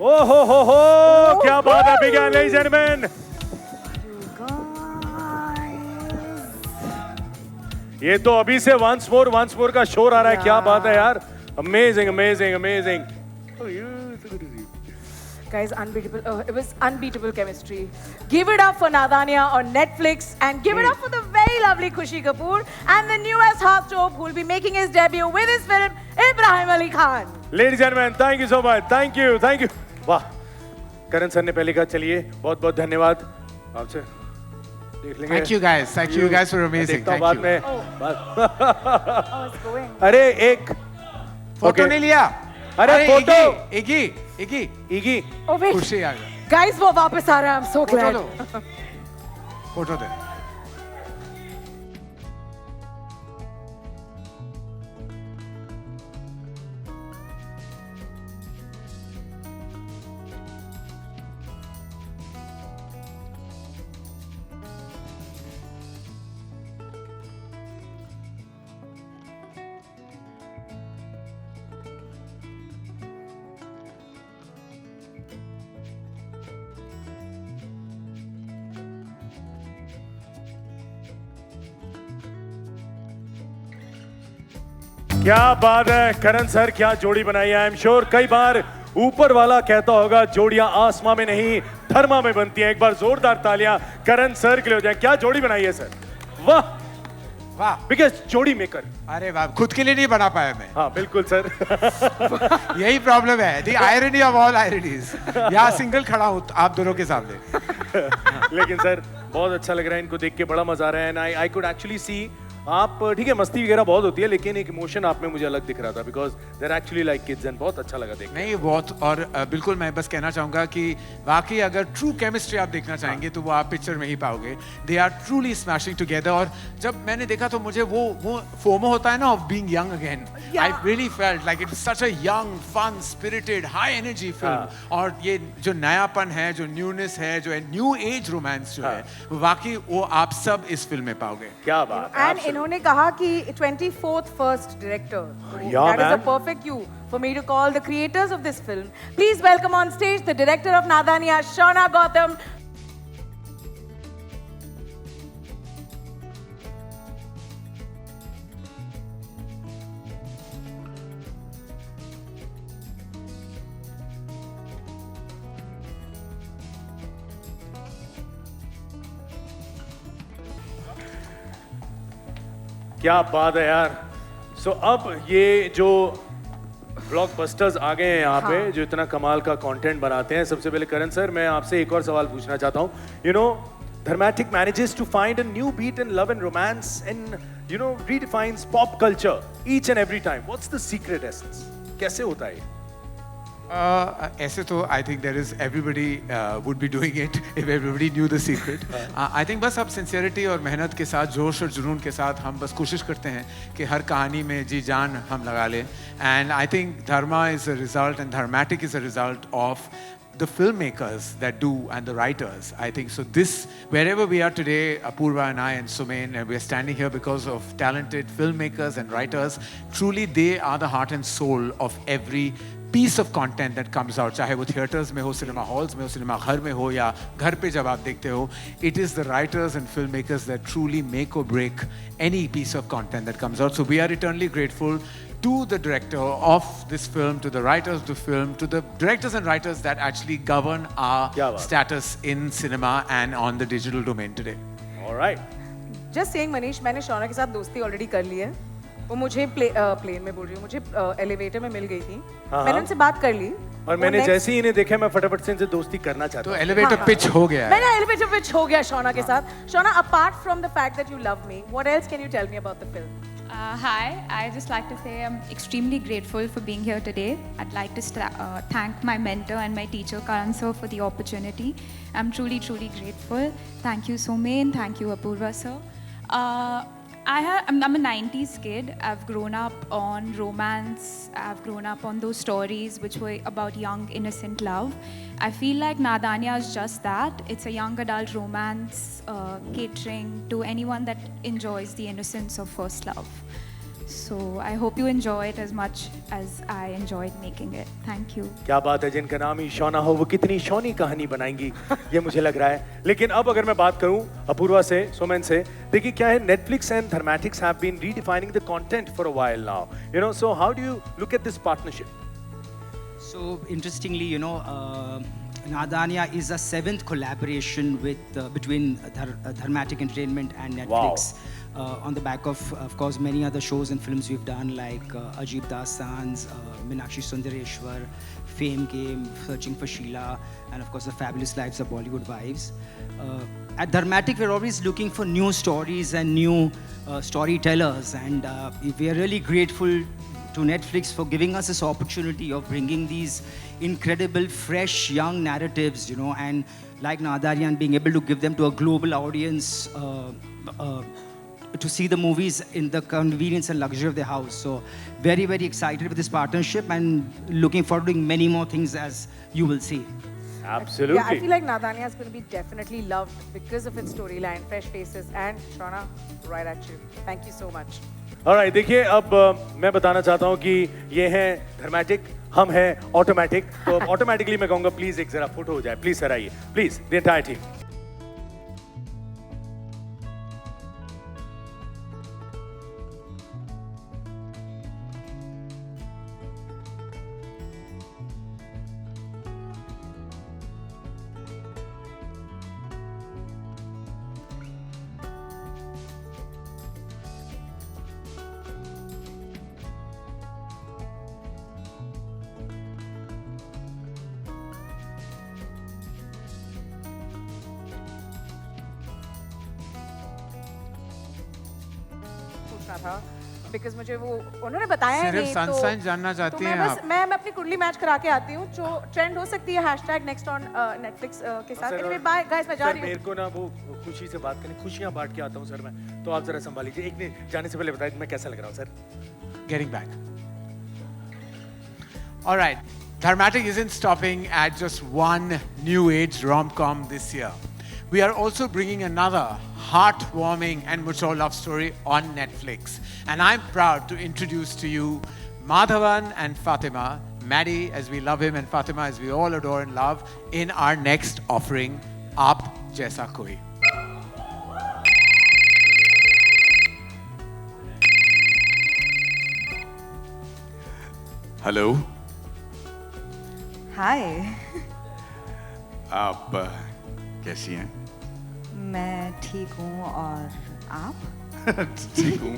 Oh, क्या बात है, big hand, ladies and gentlemen. ये तो अभी से once more का शोर आ रहा है, क्या बात है यार. Amazing, amazing, amazing. Guys, unbeatable. It was unbeatable chemistry. Give it up for Nahdaniya on Netflix, and give it up for the very lovely Khushi Kapoor and the newest heartthrob who will be making his debut with his film, Ibrahim Ali Khan. Ladies and gentlemen, thank you so much. Thank you. वाह, करण sir ने पहले कहा चलिए, बहुत बहुत धन्यवाद आपसे. देख लेंगे. Thank you guys. Thank you guys for amazing. देखता हूँ Thank बाद you. में. अरे एक फोटो नहीं लिया. अरे फोटो. इगी. Oh wait. खुशी आ गया. Guys, वो वापस आ रहा है. I'm so glad. फोटो दे. क्या बात है करण सर, क्या जोड़ी बनाई है. आई एम श्योर कई बार ऊपर वाला कहता होगा जोड़ियां आसमां में नहीं धर्मा में बनती हैं. एक बार जोरदार तालियां करण सर के लिए हो जाए. क्या जोड़ी बनाई है सर, वाह वाह. बिकॉज जोड़ी मेकर. अरे वाह, खुद के लिए नहीं बना पाया मैं. हाँ बिल्कुल सर. यही प्रॉब्लम है. The irony of all ironies. यहाँ सिंगल खड़ा हूँ आप दोनों के सामने. लेकिन सर बहुत अच्छा लग रहा है, इनको देख के बड़ा मजा आ रहा है. And I could actually see आप ठीक है मस्ती वगैरह बहुत होती है, लेकिन एक इमोशन आप में मुझे अलग दिख रहा था. Because there actually like kids and बहुत अच्छा लगा देखने. नहीं बहुत. और बिल्कुल मैं बस कहना चाहूँगा कि वाकई अगर ट्रू केमिस्ट्री आप देखना चाहेंगे तो वो आप पिक्चर में ही पाओगे. They are truly smashing together. और जब मैंने देखा तो मुझे वो फोमो होता है ना of being young again, I really felt like it was such a young, fun, spirited, high energy film. और ये जो नयापन है, जो newness है, जो new age romance जो है, वाकई वो आप सब इस फिल्म में पाओगे. क्या बात. And इन्होंने कहा कि 24th first director. Yeah, that is a perfect cue for me to call the creators of this film. Please welcome on stage the director of Nadania, Shona Gautam. क्या बात है यार. सो अब ये जो ब्लॉकबस्टर्स आ गए हैं यहाँ पे जो इतना कमाल का कंटेंट बनाते हैं. सबसे पहले करण सर मैं आपसे एक और सवाल पूछना चाहता हूँ. You no Dharmatic manages to find a new beat in love and romance and you know redefines pop culture each and every time. What's the secret essence? कैसे होता है? ऐसे तो I think there is everybody would be doing it if everybody knew the secret. I think बस अब sincerity और मेहनत के साथ जोश और जुनून के साथ हम बस कोशिश करते हैं कि हर कहानी में जी जान हम लगा लें. And I think Dharma is a result and Dharmatic is a result of the filmmakers that do and the writers. I think so. This wherever we are today, Apurva and I and Sumain, and we are standing here because of talented filmmakers and writers. Truly, they are the heart and soul of every piece of content that comes out, चाहे वो theaters में हो, cinema halls में हो, cinema घर में हो या घर पे जब आप देखते हो, it is the writers and filmmakers that truly make or break any piece of content that comes out. So we are eternally grateful to the director of this film, to the writers of the film, to the directors and writers that actually govern our status in cinema and on the digital domain today. All right. Just saying, Manish, मैंने शौना के साथ दोस्ती already कर ली है. वो मुझे plane में बोल रही हूँ, मुझे एलिवेटर में मिल गई थी. मैंने उनसे बात कर ली. और मैंने जैसे ही इन्हें देखा मैं फटाफट से इनसे दोस्ती करना चाहता हूँ. तो एलिवेटर पिच हो गया. मैंने एलिवेटर पिच हो गया शौना के साथ. शौना, apart from the fact that you love me, what else can you tell me about the film? Hi, I just like to say I'm extremely grateful for being here today. I'd like to thank my mentor and my teacher Karan sir for the opportunity. I'm truly grateful. Thank you Sumain, thank you Apurva sir. I'm a 90s kid. I've grown up on romance. I've grown up on those stories which were about young, innocent love. I feel like Nadania is just that. It's a young adult romance catering to anyone that enjoys the innocence of first love. So I hope you enjoy it as much as I enjoyed making it. Thank you. क्या बात है, जिनका नाम ही शौना हो वो कितनी शौनी कहानी बनाएंगी ये मुझे लग रहा है. लेकिन अब अगर मैं बात करूं अपूर्वा से, सुमन से, देखिए क्या है, Netflix and Dharmatics have been redefining the content for a while now. You know, so how do you look at this partnership? So interestingly, you know, Nadania is a 7th collaboration with between Dharmatic Entertainment and Netflix. Wow. On the back of course, many other shows and films we've done like Ajib Dastan's, Meenakshi Sundareshwar, Fame Game, Searching for Sheila, and of course The Fabulous Lives of Bollywood Wives. At Dharmatic, we're always looking for new stories and new storytellers, and we are really grateful to Netflix for giving us this opportunity of bringing these incredible, fresh, young narratives, you know, and like Nadania, and being able to give them to a global audience to see the movies in the convenience and luxury of their house. So very excited with this partnership and looking forward to doing many more things, as you will see. Absolutely. Yeah, I feel like Nadania is going to be definitely loved because of its storyline, fresh faces, and Shona, right at you. Thank you so much. Alright, देखिए अब मैं बताना चाहता हूँ कि ये हैं Dharmatic, हम हैं Automatic. तो automatically मैं कहूँगा please एक जरा फोटो हो जाए. Please सर आइए. Please, the entire team. था because मुझे वो उन्होंने बताया नहीं, सिर्फ सनशाइन जानना चाहती हैं आप? मैं अपनी कुंडली मैच करा के आती हूँ, जो ट्रेंड हो सकती है #next on Netflix के साथ. Anyway, bye guys, मैं जा रही हूँ. मेरे को ना वो खुशी से बात करनी, खुशियाँ बांट के आता हूँ सर मैं, तो आप जरा संभाल लीजिए. एक ने जाने से पहले बताइए मैं कैसा लग रहा हूँ sir? Getting back. All right, Dharmatic isn't stopping at just one new age rom-com this year. We are also bringing another heartwarming and mature love story on Netflix. And I'm proud to introduce to you Madhavan and Fatima, Maddie as we love him and Fatima as we all adore and love, in our next offering, Aap Jaisa Koi. Hello hi आप कैसी हैं? मैं ठीक हूँ और आप? ठीक हूँ।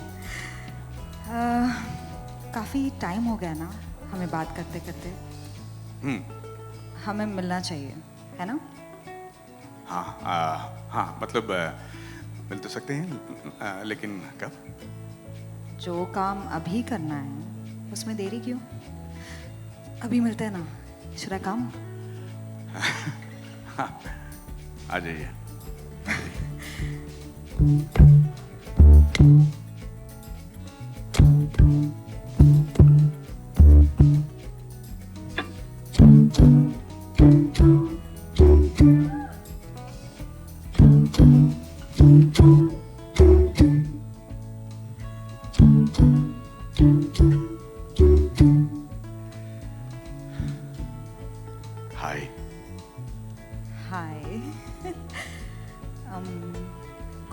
काफ़ी टाइम हो गया ना हमें बात करते करते। हमें मिलना चाहिए है ना? हाँ मतलब मिल तो सकते हैं लेकिन कब? जो काम अभी करना है उसमें देरी क्यों? अभी मिलते हैं ना। Should I come? हाँ आ जाइए। हाय Hi.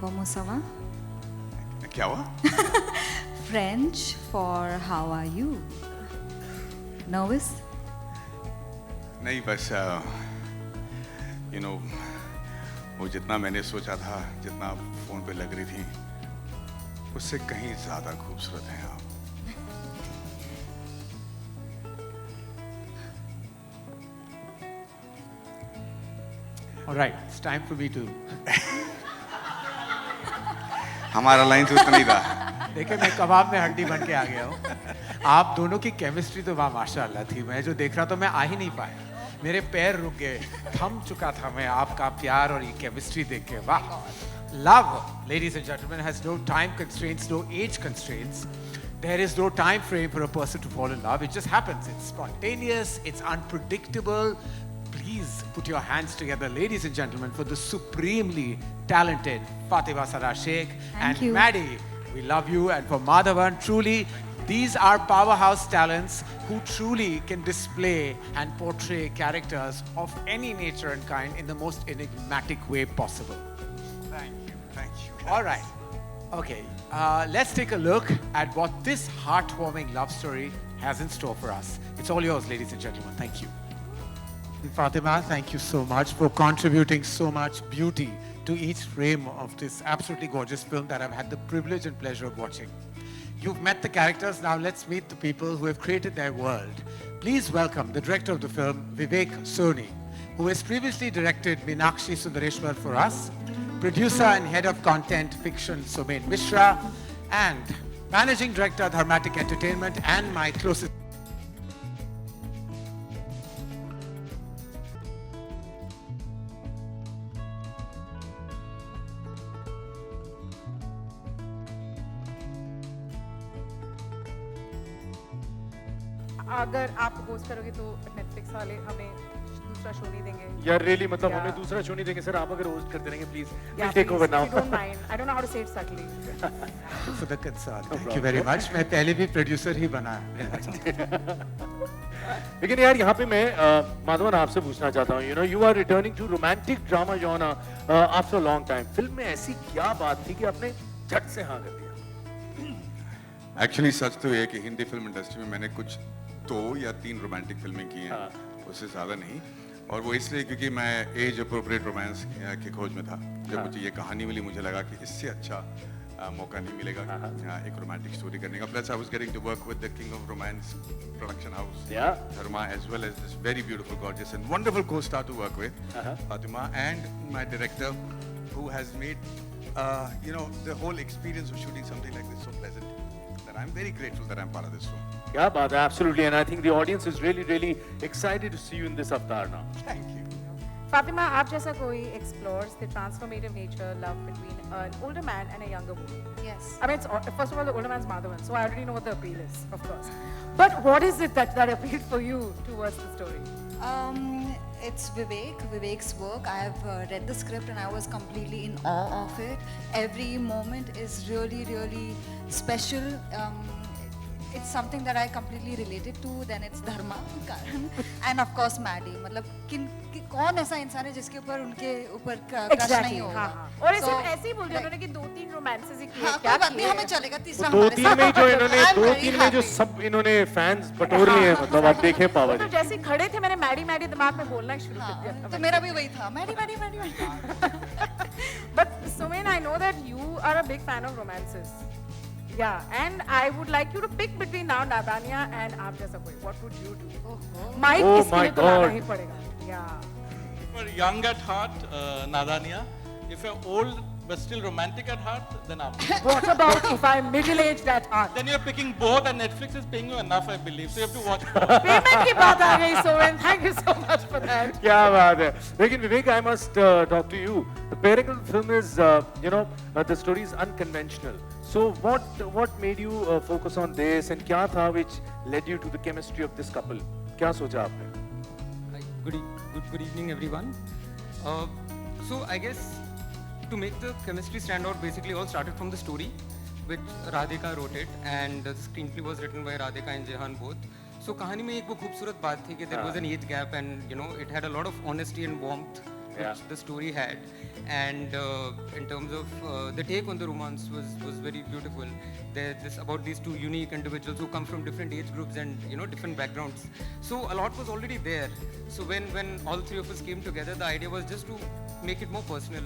¿Cómo se va? क्या हुआ? French for how are you? Nervous? नहीं बस यू नो वो जितना मैंने सोचा था, जितना आप फोन पे लग रही थी, उससे कहीं ज्यादा खूबसूरत हैं आप। All right, it's time for me to. हमारा लाइन तो इतना ही था। देखिए मैं कबाब में हड्डी बन के आ गया हूँ। आप दोनों की केमिस्ट्री तो वाह माशाल्लाह थी। मैं जो देख रहा था मैं आ ही नहीं पाया। मेरे पैर रुक गए, थम चुका था मैं आपका प्यार और ये केमिस्ट्री देख के। वाह! Love, ladies and gentlemen, has no time constraints, no age constraints. There is no time frame for a person to fall in love. It just happens. It's spontaneous, it's unpredictable. Please put your hands together, ladies and gentlemen, for the supremely talented Fatima Sarah Sheikh and you. Maddie. We love you. And for Madhavan, truly, these are powerhouse talents who truly can display and portray characters of any nature and kind in the most enigmatic way possible. Thank you, thank you. All right. Okay, let's take a look at what this heartwarming love story has in store for us. It's all yours, ladies and gentlemen. Thank you. Fatima, thank you so much for contributing so much beauty to each frame of this absolutely gorgeous film that I've had the privilege and pleasure of watching. You've met the characters, now let's meet the people who have created their world. Please welcome the director of the film, Vivek Soni, who has previously directed Meenakshi Sundareshwar for us, producer and head of content fiction, Somen Mishra, and managing director, Dharmatic Entertainment, and my closest अगर आप post करोगे तो Netflix वाले हमें दूसरा show नहीं देंगे यार रियली मतलब Yeah. हमें दूसरा शो नहीं देंगे सर, आप अगर होस्ट करते रहेंगे please Yeah, will take please, over if you don't now mind. I don't know how to say it subtly. for the concern. Thank you very much. मैं पहले भी producer ही बना। लेकिन यार यहाँ पे मैं माधवन आपसे पूछना चाहता हूँ, you know you are returning to romantic drama genre after a long time. Film में ऐसी क्या बात थी कि आपने झट से हाँ कर दिया? एक्चुअली सच तो ये कि हिंदी फिल्म इंडस्ट्री में मैंने कुछ 2 या 3 रोमांटिक फिल्में की हैं, उससे ज़्यादा नहीं। और वो इसलिए क्योंकि मैं एज अप्रोप्रिएट रोमांस की खोज में था। जब मुझे ये कहानी मिली मुझे लगा कि इससे अच्छा मौका नहीं मिलेगा एक रोमांटिक स्टोरी करने का। Plus I was getting to work with the king of romance production house Dharma, as well as this very beautiful gorgeous and wonderful co-star to work with Fatima, and my director who has made you know the whole experience of shooting something like this so pleasant that I'm very grateful that I'm part of this film. क्या बात है, absolutely, and I think the audience is really excited to see you in this avatar now. Thank you. Fatima, Aap Jaisa Koi explores the transformative nature love between an older man and a younger woman. Yes. I mean, first of all, the older man's Madhavan, so I already know what the appeal is, of course. But what is it that appealed for you towards the story? It's Vivek's work. I have read the script and I was completely in awe of it. Every moment is really, really special. It's something that I completely related to. Then it's Dharma, Karan, and of course Maddie. मतलब कौन ऐसा इंसान है जिसके ऊपर उनके ऊपर crush नहीं होगा? और सिर्फ ऐसे ही बोल रहे उन्होंने कि 2-3 रोमांसेस ही किए, क्या किए? हमें चलेगा तीसरा. 2-3 में जो इन्होंने सब इन्होंने फैंस बटोर लिए हैं, मतलब आप देखें पावर. तो जैसे खड़े थे मैंने मैडी दिमाग में बोलना शुरू कर दिया. तो मेरा भी वही था, Maddie. But Sumen, I know that you are a big fan of romances. Yeah, and I would like you to pick between now Nadania and Aap Jaisa Koi. What would you do? Mike, oh my God. Hi padega. Yeah. If you're young at heart, Nadania. If you're old but still romantic at heart, then Aap Jaisa Koi. What about if I'm middle-aged at heart? Then you're picking both, and Netflix is paying you enough, I believe. So you have to watch both. Payment की बात आ गई, Sumen. Thank you so much for that. क्या बात है. लेकिन Vivek, I must talk to you. The pairing of the film is, the story is unconventional. So what made you focus on this, and क्या था which led you to the chemistry of this couple? क्या सोचा आपने? Good evening, everyone. So I guess to make the chemistry stand out, basically all started from the story, which Radhika wrote it, and the screenplay was written by Radhika and Jehan both. So कहानी में एक वो खूबसूरत बात थी कि there was an age gap, and it had a lot of honesty and warmth which the story had, and in terms of the take on the romance was very beautiful. This about these two unique individuals who come from different age groups and different backgrounds. So a lot was already there. So when all three of us came together, the idea was just to make it more personal.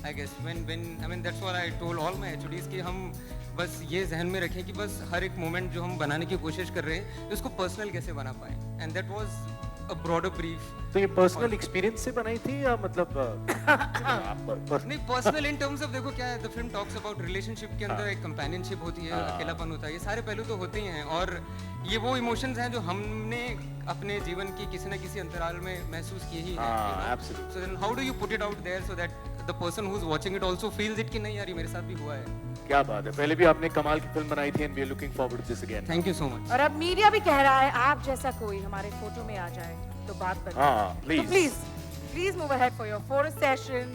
I guess that's what I told all my HODs कि हम बस ये ज़हन में रखें कि बस हर एक मोमेंट जो हम बनाने की कोशिश कर रहे हैं उसको पर्सनल कैसे बना पाएं, and that was a broader brief. तो ये पर्सनल एक्सपीरियंस से बनाई थी या मतलब नहीं, पर्सनल इन टर्म्स ऑफ देखो क्या है, the film talks about relationship के अंदर एक कंपेनियनशिप होती है, अकेलापन होता है, ये सारे पहलू तो होते ही हैं, और ये वो इमोशंस हैं जो हमने अपने जीवन की किसी न किसी अंतराल में महसूस किए ही हैं. So then how do you put it out there so that the person who is watching it also feels it कि नहीं यार ये मेरे साथ भी हुआ है. क्या बात है. पहले भी आपने कमाल की फिल्म बनाई थी, and we are looking forward to this again. Thank you so much. और अब मीडिया भी कह रहा है आप जैसा कोई हमारे फोटो में आ जाए तो बात बने. तो please move ahead for your photo session.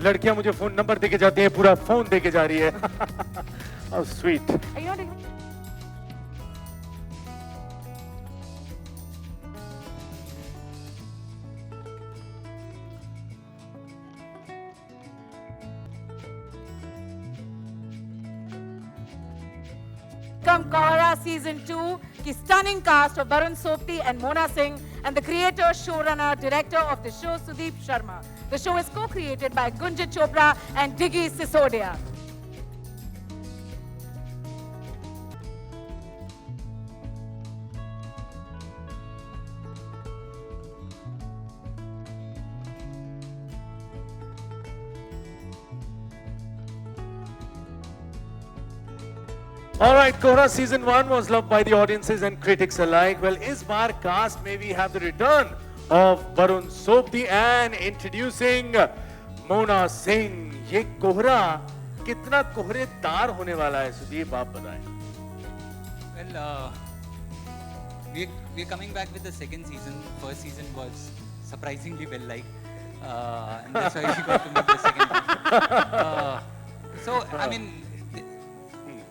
लड़कियां मुझे फोन नंबर देके जाती हैं, पूरा फोन देके जा रही है. How sweet. Come Kohara Season 2 की stunning cast of Varun Sobti and Mona Singh, and the creator, showrunner, director of the show, Sudeep Sharma. The show is co-created by Gunjit Chopra and Diggy Sisodia. All right, Kohara Season 1 was loved by the audiences and critics alike. Well, is bar cast, may we have the return of Varun Sobti and introducing Mona Singh. ये कोहरा कितना कोहरेदार होने वाला है, सुदीप आप बताएं. Well, we're coming back with the second season. First season was surprisingly well liked. And that's why we got to meet the second time. So, I mean,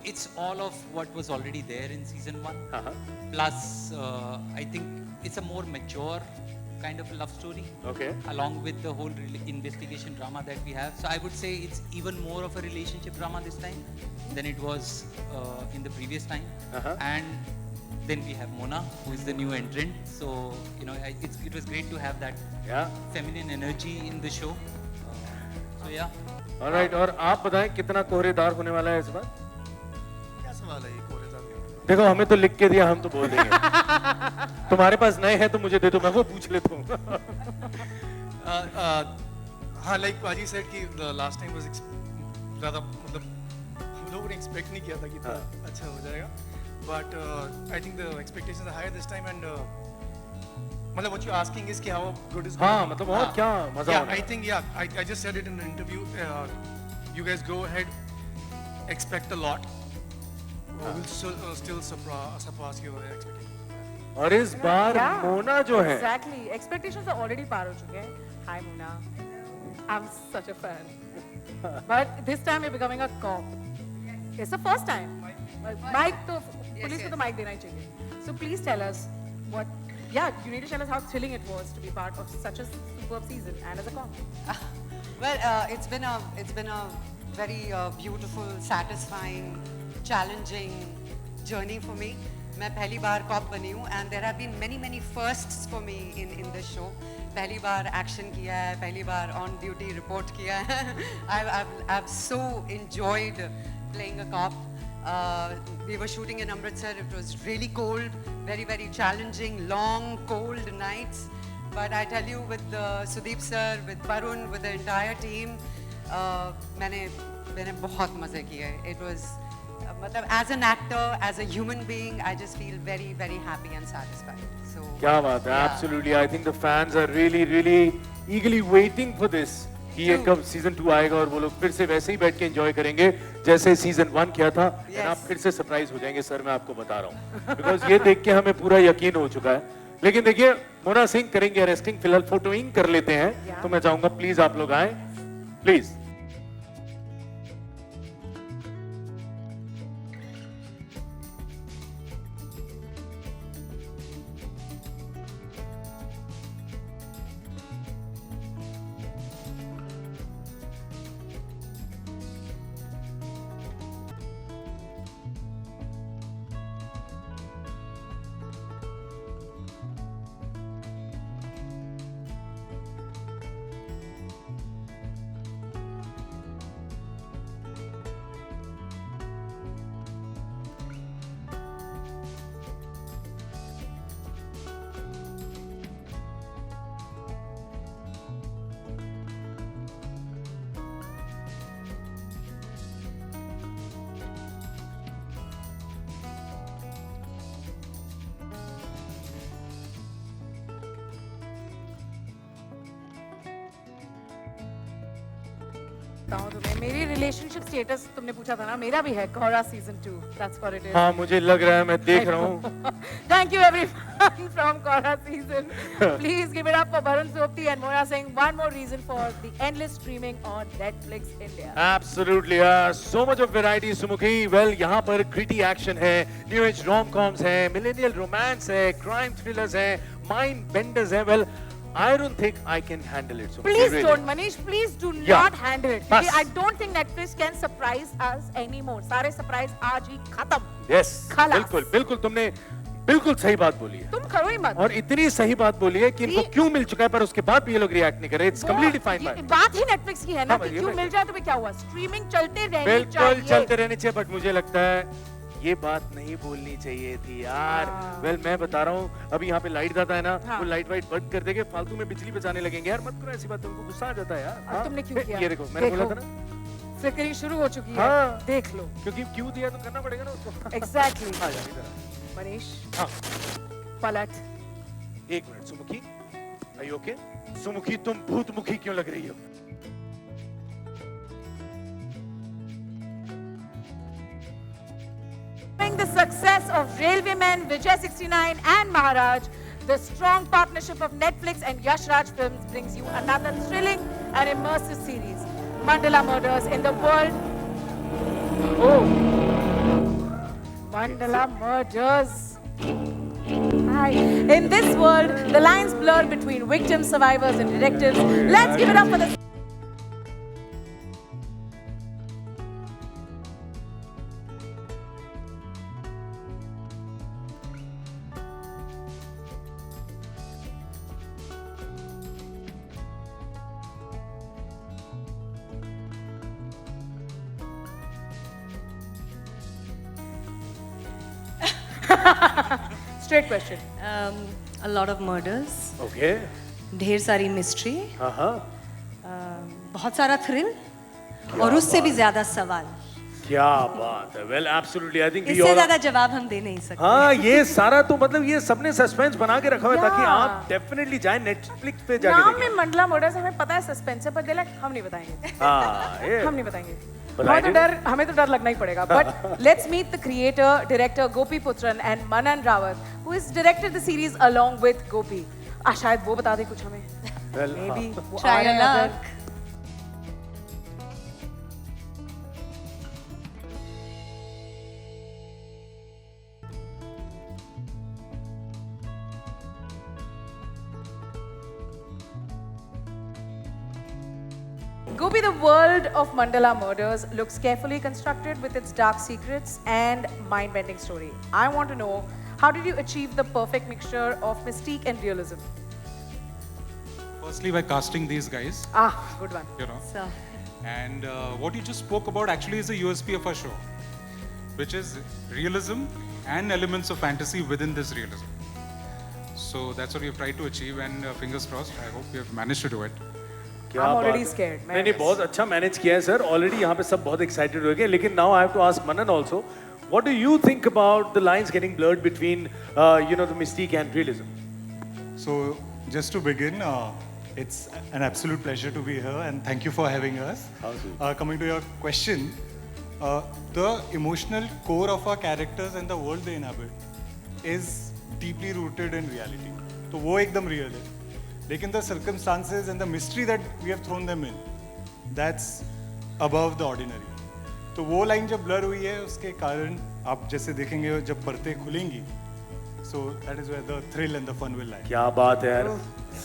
it's all of what was already there in season 1. Plus, I think it's a more mature kind of a love story. Okay. Along with the whole investigation drama that we have. So I would say it's even more of a relationship drama this time than it was in the previous time. And then we have Mona, who is the new entrant. So, you know, it was great to have that feminine energy in the show. So yeah. Alright, और आप बताएं कितना कोहरेदार होने वाला है इस बार? क्या सवाल है ये कोहरेदार? देखो हमें तो लिख के दिया, हम तो बोल देंगे। तुम्हारे पास नए हैं तो मुझे दे दो, मैं वो पूछ लेता हूँ। हाँ, like Paji said कि the last time was ज़्यादा मतलब हम लोगों ने expect नहीं किया था कि इतना अच्छा हो जाएगा, but I think the expectations are higher this time and मतलब what you're asking is कि how good is. हाँ, मतलब और क्या मजा Yeah, होगा? I think I just said it in the interview. You guys go ahead, expect a lot. We'll still surpass your expectations. और इस बार मोना जो है Exactly. Expectations are already पार हो चुके हैं. Hi Mona. I'm such a fan. But this time you're becoming a cop. It's the first time. Mic तो police को तो mic देना ही चाहिए. So please tell us what. Yeah, you need to tell us how thrilling it was to be part of such a superb season and as a cop. Well, it's been a very beautiful, satisfying, challenging journey for me. मैं पहली बार cop बनी हूँ and there have been many firsts for me in this show. पहली बार action किया है, पहली बार on duty report किया है. I've so enjoyed playing a cop. We were shooting in Amritsar. It was really cold, very challenging, long, cold nights. But I tell you, with Sudeep sir, with Varun, with the entire team, मैंने बहुत मजे किए. It was, मतलब as an actor, as a human being, I just feel very happy and satisfied. So. क्या बात है? Absolutely. I think the fans are really eagerly waiting for this. कि ये कब सीजन 2 आएगा और वो लोग फिर से वैसे ही बैठ के एंजॉय करेंगे जैसे सीजन 1 किया था। और आप फिर से सरप्राइज हो जाएंगे सर, मैं आपको बता रहा हूँ, बिकॉज ये देख के हमें पूरा यकीन हो चुका है। लेकिन देखिए मोना सिंह करेंगे अरेस्टिंग, फिलहाल फोटोइंग कर लेते हैं, तो मैं चाहूंगा प्लीज आप लोग आए, प्लीज। तुम्हें मेरी रिलेशनशिप स्टेटस तुमने पूछा था ना, मेरा भी है कोहरा season 2. That's what it is. हाँ मुझे लग रहा है, मैं देख रहा हूँ। Thank you everyone from Kohra season. Please give it up for Varun Sopti and Mona Singh. One more reason for the endless streaming on Netflix India. Absolutely, so much of variety, Sumukhi. Well, यहाँ पर gritty action है, new age rom-coms है, millennial romance है, crime thrillers है, mind benders है. Well, I don't think I can handle it. Sumukhi, Please really. don't, Manish. Please do not handle it. Because I don't think Netflix can surprise us anymore. सारे surprise आज ही खत्म. Yes, खलास. बिल्कुल तुमने बिल्कुल सही बात बोली है। तुम करो ही मत। और इतनी सही बात बोली है कि इनको क्यों मिल चुका है पर उसके बाद भी ये लोग रिएक्ट नहीं कर रहे। It's completely fine by me. बात ही Netflix की है ना, हाँ, कि ये क्यों मैं- मिल जाए तो भी क्या हुआ? स्ट्रीमिंग चलते रहनी बिल्कुल चाहिए। चलते रहने चाहिए, बट मुझे लगता है ये बात नहीं बोलनी चाहिए थी यार। वेल मैं बता रहा हूँ, अभी यहाँ पे लाइट जाता है ना, वो लाइट वाइट बंद कर देंगे, फालतू में बिजली बचाने लगेंगे यार। मत करो ऐसी बात, तुमको गुस्सा आ जाता है यार। अब तुमने क्यों किया? ये देखो मैंने बोला था ना, फ्लिकरिंग शुरू हो चुकी है। हाँ। देख लो। क्योंकि क्यों दिया तो करना पड़ेगा ना उसको। Exactly. आ जा इधर। मनीष। हाँ। पलट। एक मिनट सुमुखी, are you okay? सुमुखी तुम भूतमुखी क्यों लग रही हो? The success of Railwaymen, Vijay 69 and Maharaj, The strong partnership of Netflix and Yash Raj Films brings you another thrilling and immersive series, Mandala Murders in the world. Oh, Mandala Murders. Hi. In this world, the lines blur between victims, survivors, and detectives. Let's give it up for the. Straight question. A lot of murders. Okay. ढेर सारी mystery. बहुत सारा thrill. क्या और उससे भी बात। ज्यादा सवाल. क्या बात है. Well, absolutely. I think we इससे all. ज्यादा जवाब हम दे नहीं सकते. हाँ, ये सारा तो मतलब ये सबने सस्पेंस बना के रखा हुआ है ताकि Yeah. आप डेफिनेटली जाएं नेटफ्लिक्स पे जाके नाम देखें. में मंडला मर्डर्स हमें पता है सस्पेंस है पर दिलक हम नहीं बताएंगे. हाँ, ये हम नहीं बताएंगे. बताएंगे? हमें तो डर लगना ही पड़ेगा. But let's meet the creator, director Gopi Putran and Manan Rawat, who has directed the series along with Gopi. शायद वो बता दे कुछ हमें. Well, Maybe. वो Try आ रहे your हैं अगर. luck. Gopi, the world of Mandala Murders looks carefully constructed with its dark secrets and mind-bending story. I want to know, how did you achieve the perfect mixture of mystique and realism? Firstly, by casting these guys, Ah, good one. you know. So, And what you just spoke about actually is a USP of our show, which is realism and elements of fantasy within this realism. So that's what we have tried to achieve, and fingers crossed, I hope we have managed to do it. क्या I'm बात already है. scared. नहीं नहीं बहुत अच्छा manage किया है sir. Already यहाँ पे सब बहुत एक्साइटेड हो गए. लेकिन now I have to ask Manan also, what do you think about the lines getting blurred between the mystique and realism? So, just to begin, it's an absolute pleasure to be here and thank you for having us. Coming to your question, the emotional core of our characters and the world they inhabit is deeply rooted in reality. So, वो एकदम real है. लेकिन the circumstances and the mystery that we have thrown them in, that's above the ordinary. तो वो line जब blur हुई है उसके कारण आप जैसे देखेंगे जब परतें खुलेंगी, so that is where the thrill and the fun will lie. क्या बात है यार.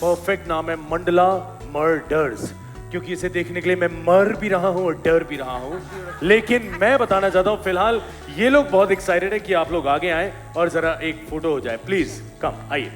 परफेक्ट नाम है मंडला मर्डर्स, क्योंकि इसे देखने के लिए मैं मर भी रहा हूँ और डर भी रहा हूँ. लेकिन मैं बताना चाहता हूँ फिलहाल ये लोग बहुत एक्साइटेड है कि आप लोग आगे आए और जरा एक फोटो हो जाए. प्लीज कम आइए.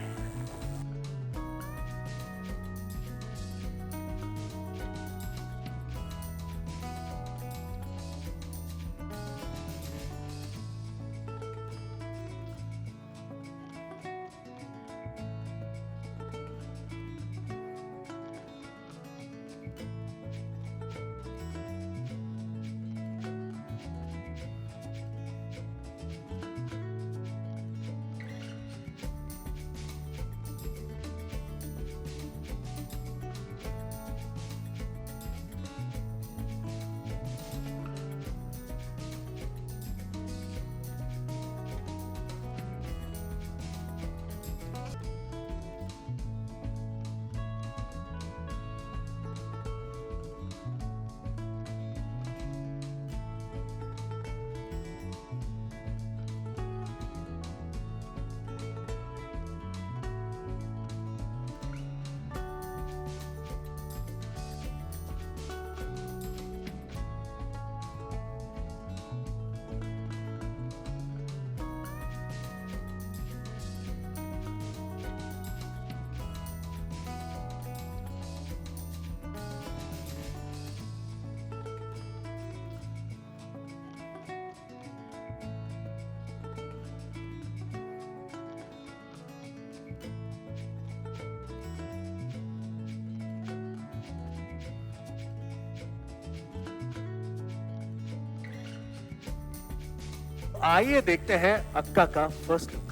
आइए देखते हैं अक्का का फर्स्ट लुक.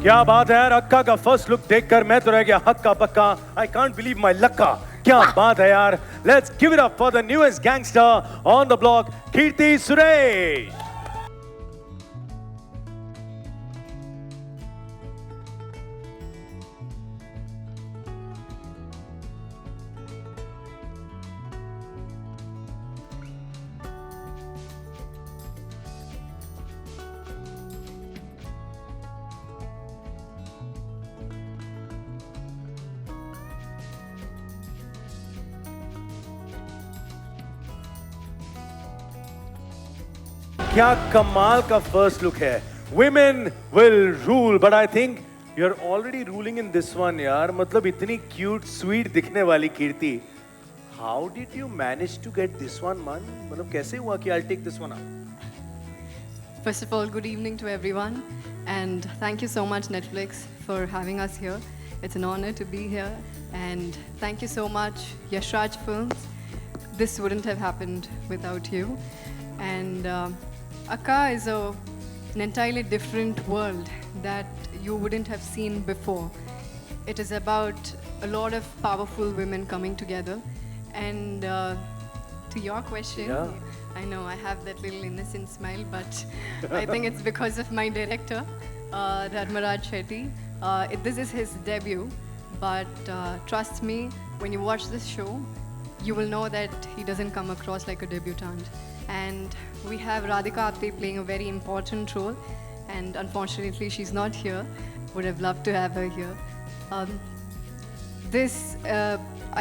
क्या बात है यार. अक्का का फर्स्ट लुक देखकर मैं तो रह गया हक्का पक्का. I can't believe my lucka. क्या बात है यार. Let's give it up for the newest gangster on the block, Keerthy Suresh. क्या कमाल का फर्स्ट लुक है. Women will rule, but I think you're already ruling in this one, यार. मतलब इतनी cute, sweet दिखने वाली कीर्ति. How did you manage to get this one, man? मतलब कैसे हुआ कि I'll take this one out? First of all, good evening to everyone, and thank you so much, Netflix, for having us here. It's an honor to be here, and thank you so much, Yash Raj Films. This wouldn't have happened without you. And Akka is an entirely different world that you wouldn't have seen before. It is about a lot of powerful women coming together. And to your question, I know I have that little innocent smile, but I think it's because of my director, Dharmaraj Shetty. This is his debut, but trust me, when you watch this show, you will know that he doesn't come across like a debutant. And we have Radhika Apte playing a very important role, and unfortunately she's not here. Would have loved to have her here.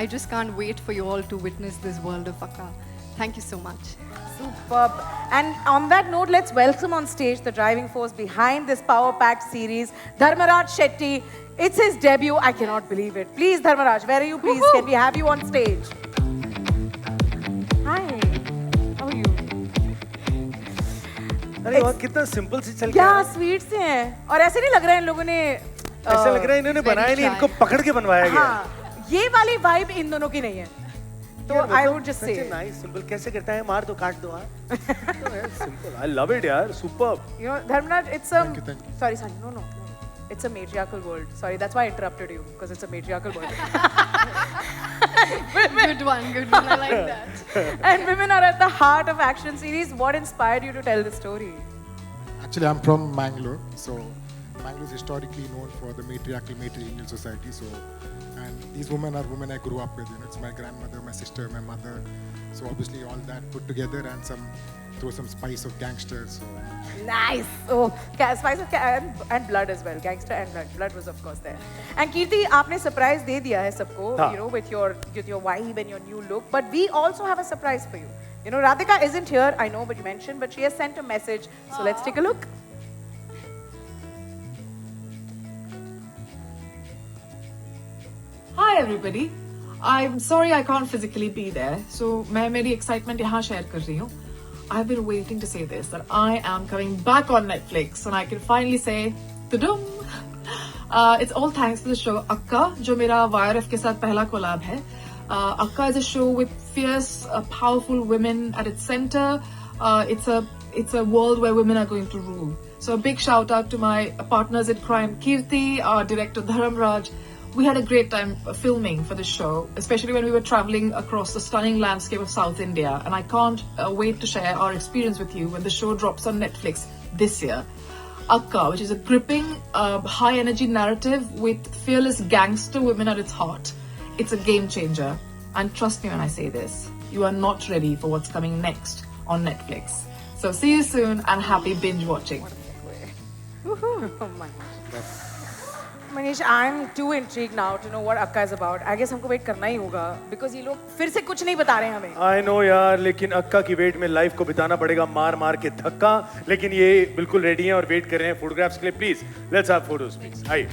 I just can't wait for you all to witness this world of Akka. Thank you so much. Superb. And on that note, let's welcome on stage the driving force behind this power-packed series, Dharmaraj Shetty. It's his debut. I cannot believe it. Please, Dharmaraj, where are you? Please, can we have you on stage? Hi. How are you? अरे वाह, कितना simple से चल गया. क्या sweet से हैं. और ऐसे नहीं लग रहा है इन लोगों ने. ऐसा लग रहा है इन्होंने बनाया नहीं, इनको पकड़ के बनवाया गया. हाँ, ये वाली वाइब इन दोनों की नहीं है. तो I would just say. Nice, simple. कैसे करता है? मार दो, काट दो, हाँ. Simple. I love it, यार. Superb. You know, Dharmaraj, it's a. Sorry, no. It's a matriarchal world. Sorry, that's why I interrupted you, because it's a matriarchal world. Good one. I like that. And women are at the heart of action series. What inspired you to tell the story? Actually, I'm from Mangalore, so Mangalore is historically known for the matriarchal society. So, and these women are women I grew up with. You know, it's my grandmother, my sister, my mother. So obviously, all that put together and throw some spice of gangsters. So. Nice. Oh, spice of and blood as well. Gangster and blood. Blood was of course there. And Kirti, आपने surprise दे दिया है सबको. You know, with your vibe and your new look. But we also have a surprise for you. You know, Radhika isn't here, I know, but you mentioned, but she has sent a message. So let's take a look. Hi everybody. I'm sorry I can't physically be there. So मैं मेरी excitement यहाँ share कर रही हूँ. I've been waiting to say this, that I am coming back on Netflix and I can finally say, ta-dum! It's all thanks to the show Akka, जो मेरा YRF के साथ पहला collab है. Akka is a show with fierce, powerful women at its center. It's a world where women are going to rule. So a big shout out to my partners in crime, Kirti, our director Dharmaraj. We had a great time filming for this show, especially when we were traveling across the stunning landscape of South India. And I can't wait to share our experience with you when the show drops on Netflix this year. Akka, which is a gripping, high-energy narrative with fearless gangster women at its heart. It's a game changer. And trust me when I say this, you are not ready for what's coming next on Netflix. So see you soon and happy binge watching. Oh my God. Manish, I'm too intrigued now to know what Akka is about. I guess हमको wait करना ही होगा because ये लोग फिर से कुछ नहीं बता रहे हैं हमें. I know यार, लेकिन अक्का की वेट में लाइफ को बिताना पड़ेगा मार के धक्का. लेकिन ये बिल्कुल रेडी हैं और वेट कर रहे हैं फोटोग्राफ्स के लिए. Please let's have photos please. आइए.